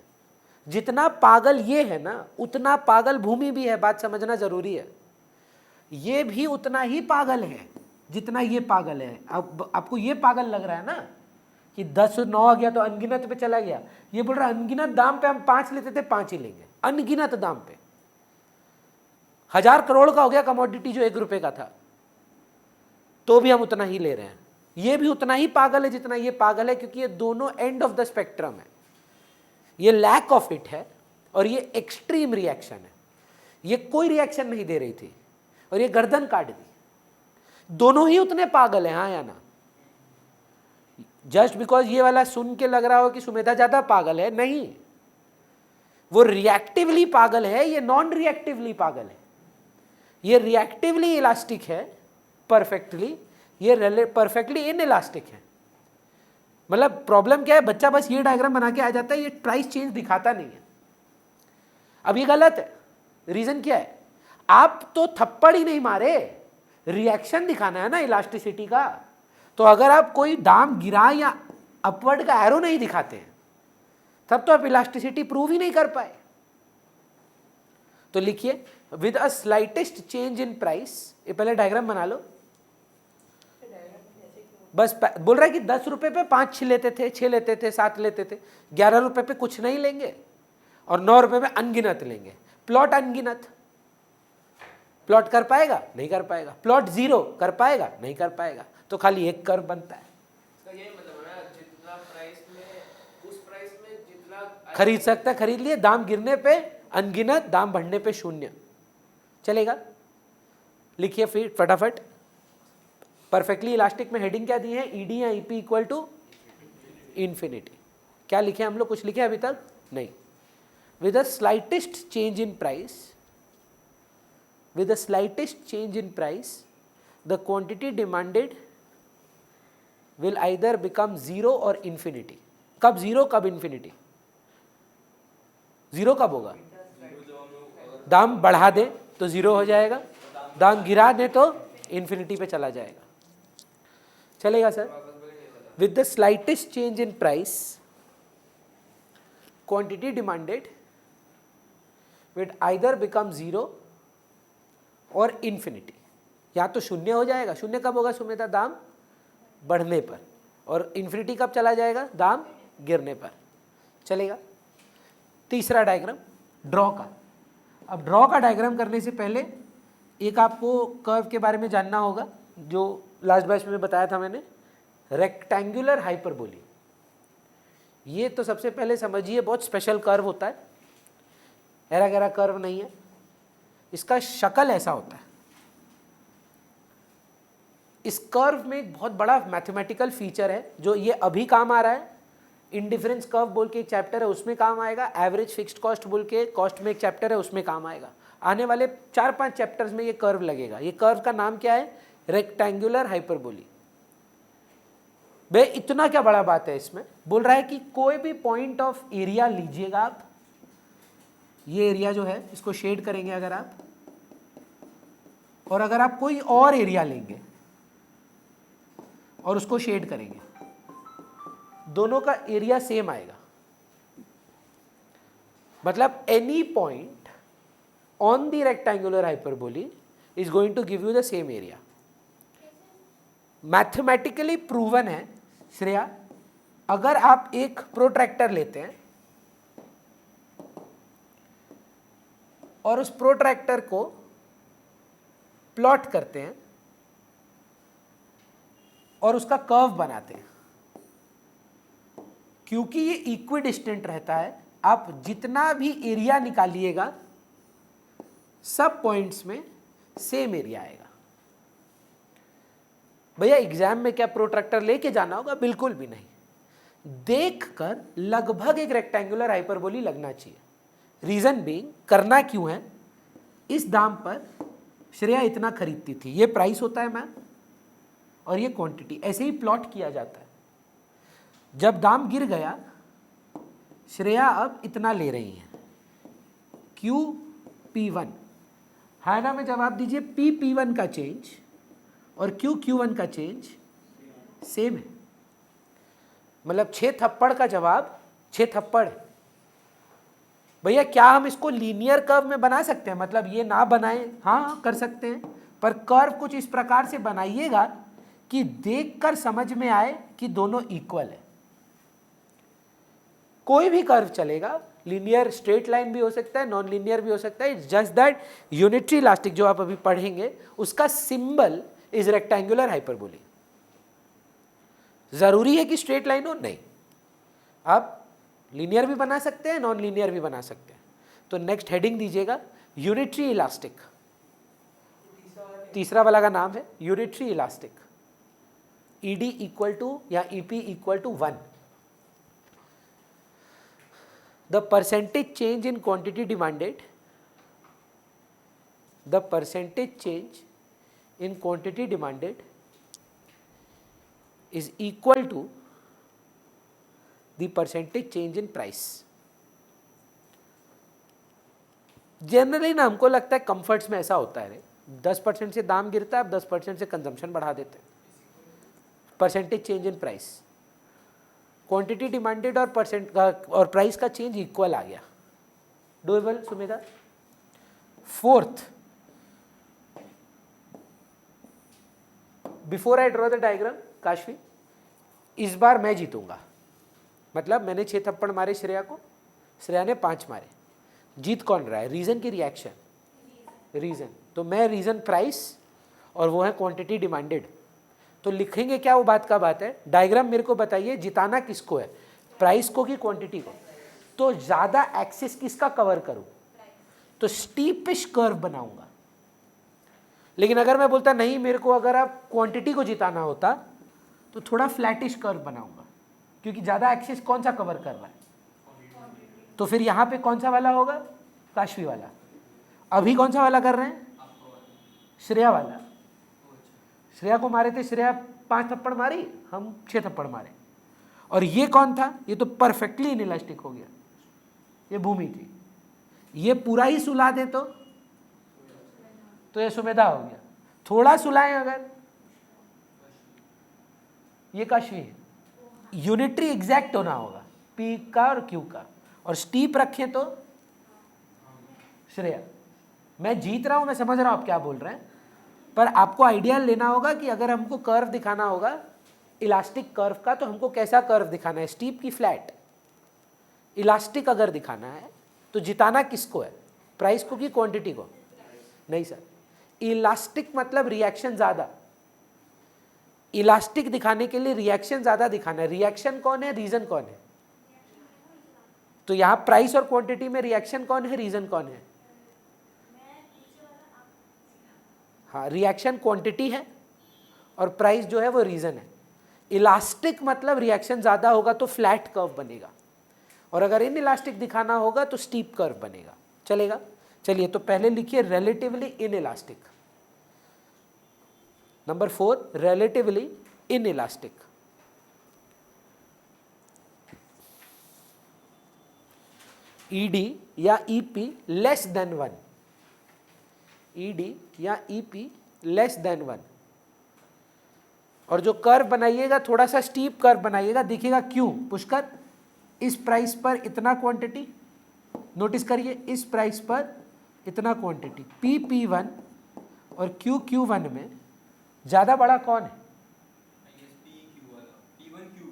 जितना पागल ये है ना, उतना पागल भूमि भी है, बात समझना जरूरी है। ये भी उतना ही पागल है जितना ये पागल है। अब आपको ये पागल लग रहा है ना कि 10 और 9 आ गया तो अनगिनत पे चला गया, ये बोल रहा है अनगिनत दाम पे हम 5 लेते थे, 5 ही लेंगे। अनगिनत दाम पे 1000 करोड़ का हो गया कमोडिटी जो 1 रुपए का था, तो भी हम उतना ही ले रहे हैं। ये भी उतना ही पागल है जितना ये पागल है, क्योंकि ये दोनों एंड ऑफ द स्पेक्ट्रम है। ये लैक ऑफ इट है और ये एक्सट्रीम रिएक्शन है। ये कोई रिएक्शन नहीं दे रही थी और ये गर्दन काट दी। दोनों ही उतने पागल हैं, हाँ या ना? जस्ट बिकॉज ये वाला सुन के लग रहा हो कि सुमेधा ज्यादा पागल है, नहीं, वो रिएक्टिवली पागल है, ये नॉन रिएक्टिवली पागल है। ये रिएक्टिवली इलास्टिक है परफेक्टली, ये परफेक्टली इनइलास्टिक है। मतलब प्रॉब्लम क्या है, बच्चा बस ये डायग्राम बना के आ जाता है, ये प्राइस चेंज दिखाता नहीं है। अब ये गलत है। रीजन क्या है? आप तो थप्पड़ ही नहीं मारे, रिएक्शन दिखाना है ना इलास्टिसिटी का। तो अगर आप कोई दाम गिरा या अपवर्ड का एरो नहीं दिखाते हैं, तब तो आप इलास्टिसिटी प्रूव ही नहीं कर पाए। तो लिखिए with a slightest change in price, ये पहले डायग्राम बना लो। बस बोल रहा है कि 10 रुपए पे 5 लेते थे, 6 लेते थे, 7 लेते थे, 11 रुपए पे कुछ नहीं लेंगे और 9 रुपए पे अनगिनत लेंगे। प्लॉट अनगिनत, प्लॉट कर पाएगा? नहीं कर पाएगा। प्लॉट 0 कर पाएगा? नहीं कर पाएगा। तो खाली एक कर्व बनता है। ये मतलब है ना, जितना प्राइस में, उस प्राइस में जितना खरीद सकता है खरीद लिए, दाम गिरने पे अनगिनत, दाम बढ़ने पे 0। चलेगा? लिखिए फिर फटाफट। परफेक्टली इलास्टिक में हेडिंग क्या दी है, ईडी या ईपी इक्वल टू इन्फिनिटी। क्या लिखे हम लोग, कुछ लिखे अभी तक नहीं। With the slightest change in price, with the slightest change in price, the quantity demanded will either become zero or infinity। कब zero कब infinity? zero कब होगा, दाम बढ़ा दे तो zero हो जाएगा, दाम गिरा दे तो infinity पे चला जाएगा। चलेगा sir? with the slightest change in price, quantity demanded will either become zero और इन्फिनिटी, या तो शून्य हो जाएगा। शून्य कब होगा सुमिता, दाम बढ़ने पर, और इन्फिनिटी कब चला जाएगा, दाम गिरने पर। चलेगा? तीसरा डायग्राम ड्रॉ का। अब ड्रॉ का डायग्राम करने से पहले एक आपको कर्व के बारे में जानना होगा, जो लास्ट बैच में बताया था मैंने, रेक्टेंगुलर हाइपरबोली। ये तो सबसे पहले समझिए बहुत स्पेशल कर्व होता है, एरा गैरा कर्व नहीं है। इसका शक्ल ऐसा होता है। इस कर्व में एक बहुत बड़ा मैथमेटिकल फीचर है जो ये अभी काम आ रहा है। इंडिफरेंस कर्व बोल के एक चैप्टर है, उसमें काम आएगा। एवरेज फिक्स्ड कॉस्ट बोल के कॉस्ट में एक चैप्टर है, उसमें काम आएगा। आने वाले 4-5 चैप्टर्स में ये कर्व लगेगा। ये कर्व का नाम क्या है, रेक्टेंगुलर हाइपरबोली। बे इतना क्या बड़ा बात है इसमें, बोल रहा है कि कोई भी पॉइंट ऑफ एरिया लीजिएगा आप, ये एरिया जो है इसको शेड करेंगे अगर आप, और अगर आप कोई और एरिया लेंगे और उसको शेड करेंगे, दोनों का एरिया सेम आएगा। मतलब any point on the rectangular hyperbola is going to give you the same area. Mathematically proven है श्रेया। अगर आप एक प्रोट्रैक्टर लेते हैं और उस प्रोट्रैक्टर को प्लॉट करते हैं और उसका कर्व बनाते हैं, क्योंकि ये इक्विडिस्टेंट रहता है, आप जितना भी एरिया निकालिएगा सब पॉइंट्स में सेम एरिया आएगा। भैया एग्जाम में क्या प्रोट्रैक्टर लेके जाना होगा, बिल्कुल भी नहीं। देखकर लगभग एक रेक्टेंगुलर हाइपरबोली लगना चाहिए। रीजन बीइंग, करना क्यों है, इस दाम पर श्रेया इतना खरीदती थी, ये प्राइस होता है मैम, और ये क्वांटिटी, ऐसे ही प्लॉट किया जाता है। जब दाम गिर गया, श्रेया अब इतना ले रही है, QP1 है ना, में जवाब दीजिए। PP1 का चेंज और QQ1 का चेंज सेम है। मतलब 6 थप्पड़ का जवाब 6 थप्पड़ है। भैया क्या हम इसको लीनियर कर्व में बना सकते हैं, मतलब ये ना बनाएं, हाँ कर सकते हैं, पर कर्व कुछ इस प्रकार से बनाइएगा कि देखकर समझ में आए कि दोनों इक्वल है। कोई भी कर्व चलेगा, लीनियर स्ट्रेट लाइन भी हो सकता है, नॉन लीनियर भी हो सकता है। जस्ट दैट यूनिटरी इलास्टिक जो आप अभी पढ़ेंगे उसका सिंबल इज रेक्टेंगुलर हाइपरबोली। जरूरी है कि स्ट्रेट लाइन हो, नहीं, आप लीनियर भी बना सकते हैं, नॉन लीनियर भी बना सकते हैं। तो नेक्स्ट हेडिंग दीजिएगा यूनिटरी इलास्टिक। तीसरा वाला का नाम है unitary elastic. ED equal to या EP equal to 1। The percentage change in quantity demanded, the percentage change in quantity demanded is equal to the percentage change in price। Generally ना हमको लगता है कंफर्ट्स में ऐसा होता है, 10% से दाम गिरता है, अब 10% से कंजम्पशन बढ़ा देते हैं। Percentage change in price, quantity demanded और परसेंट और प्राइस का चेंज इक्वल आ गया। Doable Sumita. Fourth, before I draw the diagram Kashvi, इस बार मैं जीतूंगा। मतलब मैंने 6 थप्पड़ मारे श्रेया को, श्रेया ने 5 मारे। जीत कौन रहा है, रीजन की रिएक्शन, रीजन। तो मैं रीजन प्राइस और वो है क्वांटिटी डिमांडेड। तो लिखेंगे क्या, वो बात का बात है। डायग्राम मेरे को बताइए जिताना किसको है, प्राइस को कि क्वांटिटी को। तो ज़्यादा एक्सिस किसका कवर करूं, तो स्टीपिश कर्व बनाऊंगा। लेकिन अगर मैं बोलता नहीं मेरे को अगर आप क्वांटिटी को जिताना होता तो थोड़ा फ्लैटिश कर्व बनाऊंगा, क्योंकि ज़्यादा एक्सिस कौन सा कवर कर रहा है, तो फिर यहाँ पे कौन सा वाला होगा, काशवी वाला। अभी कौन सा वाला कर रहे हैं, श्रेया वाला। श्रेया को मारे थे, श्रेया 5 थप्पड़ मारी, हम 6 थप्पड़ मारे। और ये कौन था, ये तो परफेक्टली इनइलास्टिक हो गया, ये भूमि थी। ये पूरा ही सुला दे तो ये सुमेधा हो गया। थोड़ा सुलाएं अगर, ये काशवी है। यूनिटरी एग्जैक्ट होना होगा पी का और क्यू का, और स्टीप रखें तो श्रेया। मैं जीत रहा हूं, मैं समझ रहा हूं आप क्या बोल रहे हैं, पर आपको आइडिया लेना होगा कि अगर हमको कर्व दिखाना होगा इलास्टिक कर्व का, तो हमको कैसा कर्व दिखाना है, स्टीप की फ्लैट। इलास्टिक अगर दिखाना है तो जिताना किसको है, प्राइस को कि क्वांटिटी को? नहीं सर, इलास्टिक मतलब रिएक्शन ज्यादा। इलास्टिक दिखाने के लिए रिएक्शन ज्यादा दिखाना है। रिएक्शन कौन है, रीजन कौन है? तो यहां प्राइस और क्वांटिटी में रिएक्शन कौन है, रीजन कौन है? हाँ, रिएक्शन क्वांटिटी है और प्राइस जो है वो रीजन है। इलास्टिक मतलब रिएक्शन ज्यादा होगा तो फ्लैट कर्व बनेगा, और अगर इन इलास्टिक दिखाना होगा तो स्टीप कर्व बनेगा। चलेगा? चलिए, तो पहले लिखिए relatively in elastic. Number 4, relatively in elastic. ED या ईपी लेस देन 1, ईडी या ईपी लेस देन 1। और जो कर्व बनाइएगा थोड़ा सा स्टीप कर्व बनाइएगा, दिखेगा क्यों पुष्कर, इस प्राइस पर इतना क्वांटिटी, नोटिस करिए इस प्राइस पर इतना क्वांटिटी, PP1 और QQ1 में ज्यादा बड़ा कौन है?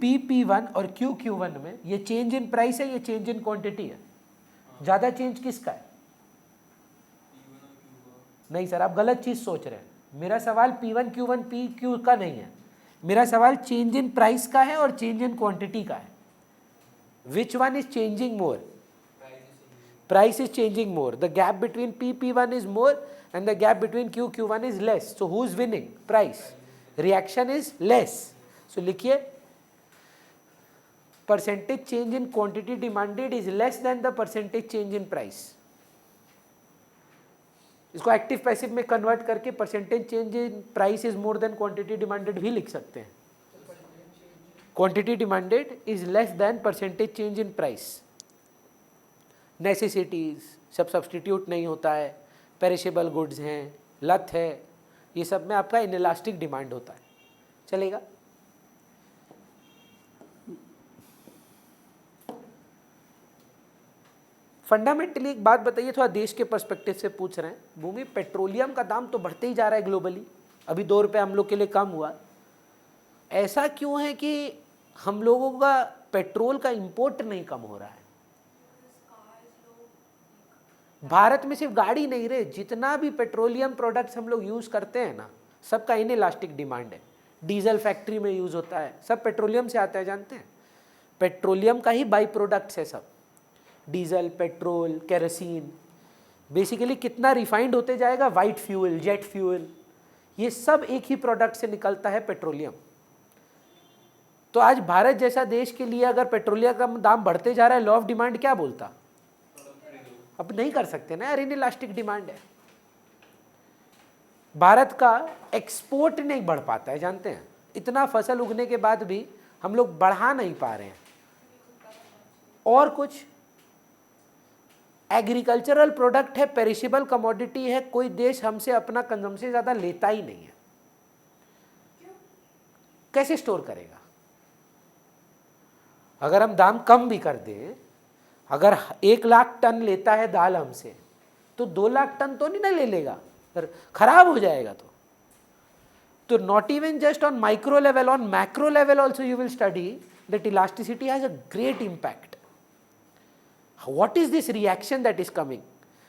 PP1 और QQ1 में ये चेंज इन प्राइस है, ये चेंज इन क्वांटिटी है। ज्यादा चेंज किसका है? नहीं सर, आप गलत चीज सोच रहे हैं। मेरा सवाल P1 Q1 PQ का नहीं है, मेरा सवाल चेंज इन प्राइस का है और चेंज इन क्वांटिटी का है। Which one is changing more? Price is changing more. The gap between PP1 is more and the gap between QQ1 is less. So who is winning? Price. Reaction is less. So लिखिए percentage change in quantity demanded is less than the percentage change in price. इसको active passive में convert करके percentage change in price is more than quantity demanded भी लिख सकते हैं। Quantity demanded is less than percentage change in price. Necessities सब substitute नहीं होता है, पेरिशेबल गुड्स हैं, लत है, ये सब में आपका इनइलास्टिक डिमांड होता है। चलेगा? फंडामेंटली एक बात बताइए, थोड़ा देश के पर्सपेक्टिव से पूछ रहे हैं। भूमि, पेट्रोलियम का दाम तो बढ़ते ही जा रहा है ग्लोबली, अभी 2 रुपये हम लोग के लिए कम हुआ। ऐसा क्यों है कि हम लोगों का पेट्रोल का इंपोर्ट नहीं कम हो रहा है? भारत में सिर्फ गाड़ी नहीं रहे, जितना भी पेट्रोलियम प्रोडक्ट्स हम लोग यूज़ करते हैं ना, सबका इनइलास्टिक डिमांड है। डीजल फैक्ट्री में यूज़ होता है, सब पेट्रोलियम से आता है, जानते हैं? पेट्रोलियम का ही बाई प्रोडक्ट्स है सब, डीजल, पेट्रोल, केरोसिन। बेसिकली कितना रिफाइंड होते जाएगा, वाइट फ्यूल, जेट फ्यूल, ये सब एक ही प्रोडक्ट से निकलता है, पेट्रोलियम। तो आज भारत जैसा देश के लिए अगर पेट्रोलियम का दाम बढ़ते जा रहा है, लॉ ऑफ डिमांड क्या बोलता? अब नहीं कर सकते ना यार, इनइलास्टिक डिमांड है। भारत का एक्सपोर्ट नहीं बढ़ पाता है, जानते हैं? इतना फसल उगने के बाद भी हम लोग बढ़ा नहीं पा रहे हैं। और कुछ एग्रीकल्चरल प्रोडक्ट है, पेरिशेबल कमोडिटी है, कोई देश हमसे अपना कंजम्पशन ज़्यादा लेता ही नहीं है। कैसे स्टोर करेगा? अगर हम दाम कम भी कर दें, अगर 1 लाख टन लेता है दाल हमसे, तो 2 लाख टन तो नहीं ना ले लेगा, खराब हो जाएगा। तो not even just on micro level, on macro level also you will study that elasticity has a great impact. What is this reaction that is coming?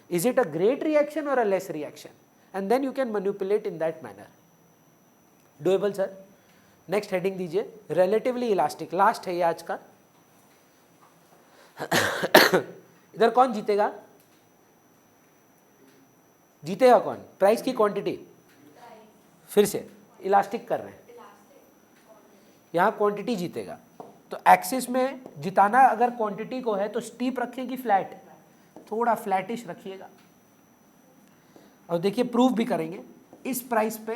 Is it a great reaction और a less reaction? And then you can manipulate in that manner. Doable sir? Next heading दीजिए, relatively elastic. Last है ये आज का। इधर कौन जीतेगा? जीतेगा कौन? प्राइस की क्वांटिटी? फिर से इलास्टिक कर रहे हैं, यहाँ क्वांटिटी जीतेगा। तो एक्सिस में जिताना अगर क्वांटिटी को है तो स्टीप रखें कि फ्लैट, थोड़ा फ्लैटिश रखिएगा। और देखिए प्रूव भी करेंगे, इस प्राइस पे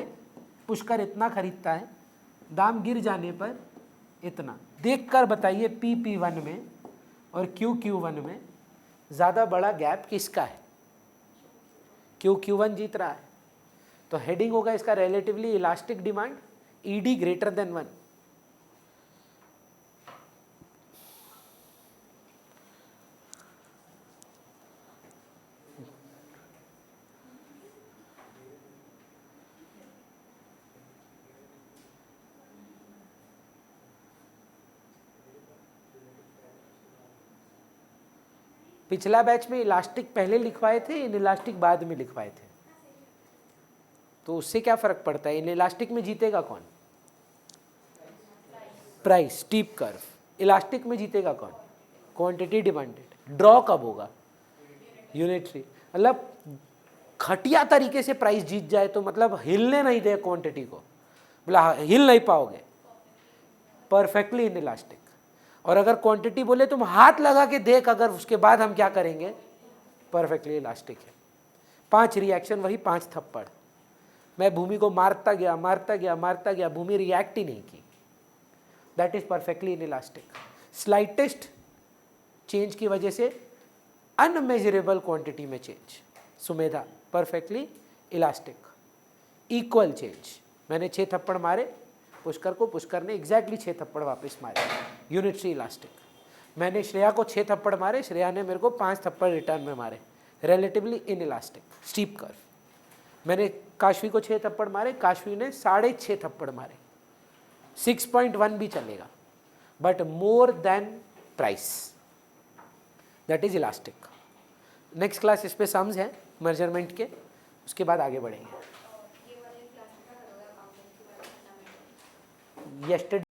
पुष्कर इतना खरीदता है, दाम गिर जाने पर इतना। देखकर बताइए PP1 में और QQ1 में ज़्यादा बड़ा गैप किसका है? QQ1 जीत रहा है। तो हेडिंग होगा इसका relatively elastic demand, ED greater than 1। पिछला बैच में इलास्टिक पहले लिखवाए थे, इन इलास्टिक बाद में लिखवाए थे, तो उससे क्या फ़र्क पड़ता है? इन इलास्टिक में जीतेगा कौन? Price, steep curve. इलास्टिक में जीतेगा कौन? Quantity demanded. ड्रॉ कब होगा? यूनिटरी। मतलब घटिया तरीके से प्राइस जीत जाए तो मतलब हिलने नहीं दे क्वांटिटी को, बोला हिल नहीं पाओगे, परफेक्टली इन इलास्टिक। और अगर क्वांटिटी बोले तुम हाथ लगा के देख, अगर उसके बाद हम क्या करेंगे, परफेक्टली इलास्टिक है। 5 रिएक्शन, वही 5 थप्पड़। मैं भूमि को मारता गया मारता गया मारता गया, भूमि रिएक्ट ही नहीं की, that is perfectly in elastic. Slightest change की वजह से अनमेजरेबल क्वांटिटी में change, Sumedha perfectly elastic. Equal change, मैंने 6 थप्पड़ मारे पुष्कर को, पुष्कर ने एग्जैक्टली 6 थप्पड़ वापस मारे, यूनिटरी इलास्टिक। मैंने श्रेया को 6 थप्पड़ मारे, श्रेया ने मेरे को 5 थप्पड़ रिटर्न में मारे, relatively in elastic, steep curve. मैंने काशवी को 6 थप्पड़ मारे, काशवी ने 6.5 थप्पड़ मारे, 6.1 भी चलेगा, but more than price, that is elastic. Next class इस पे सम्स है मेजरमेंट के, उसके बाद आगे बढ़ेंगे। yesterday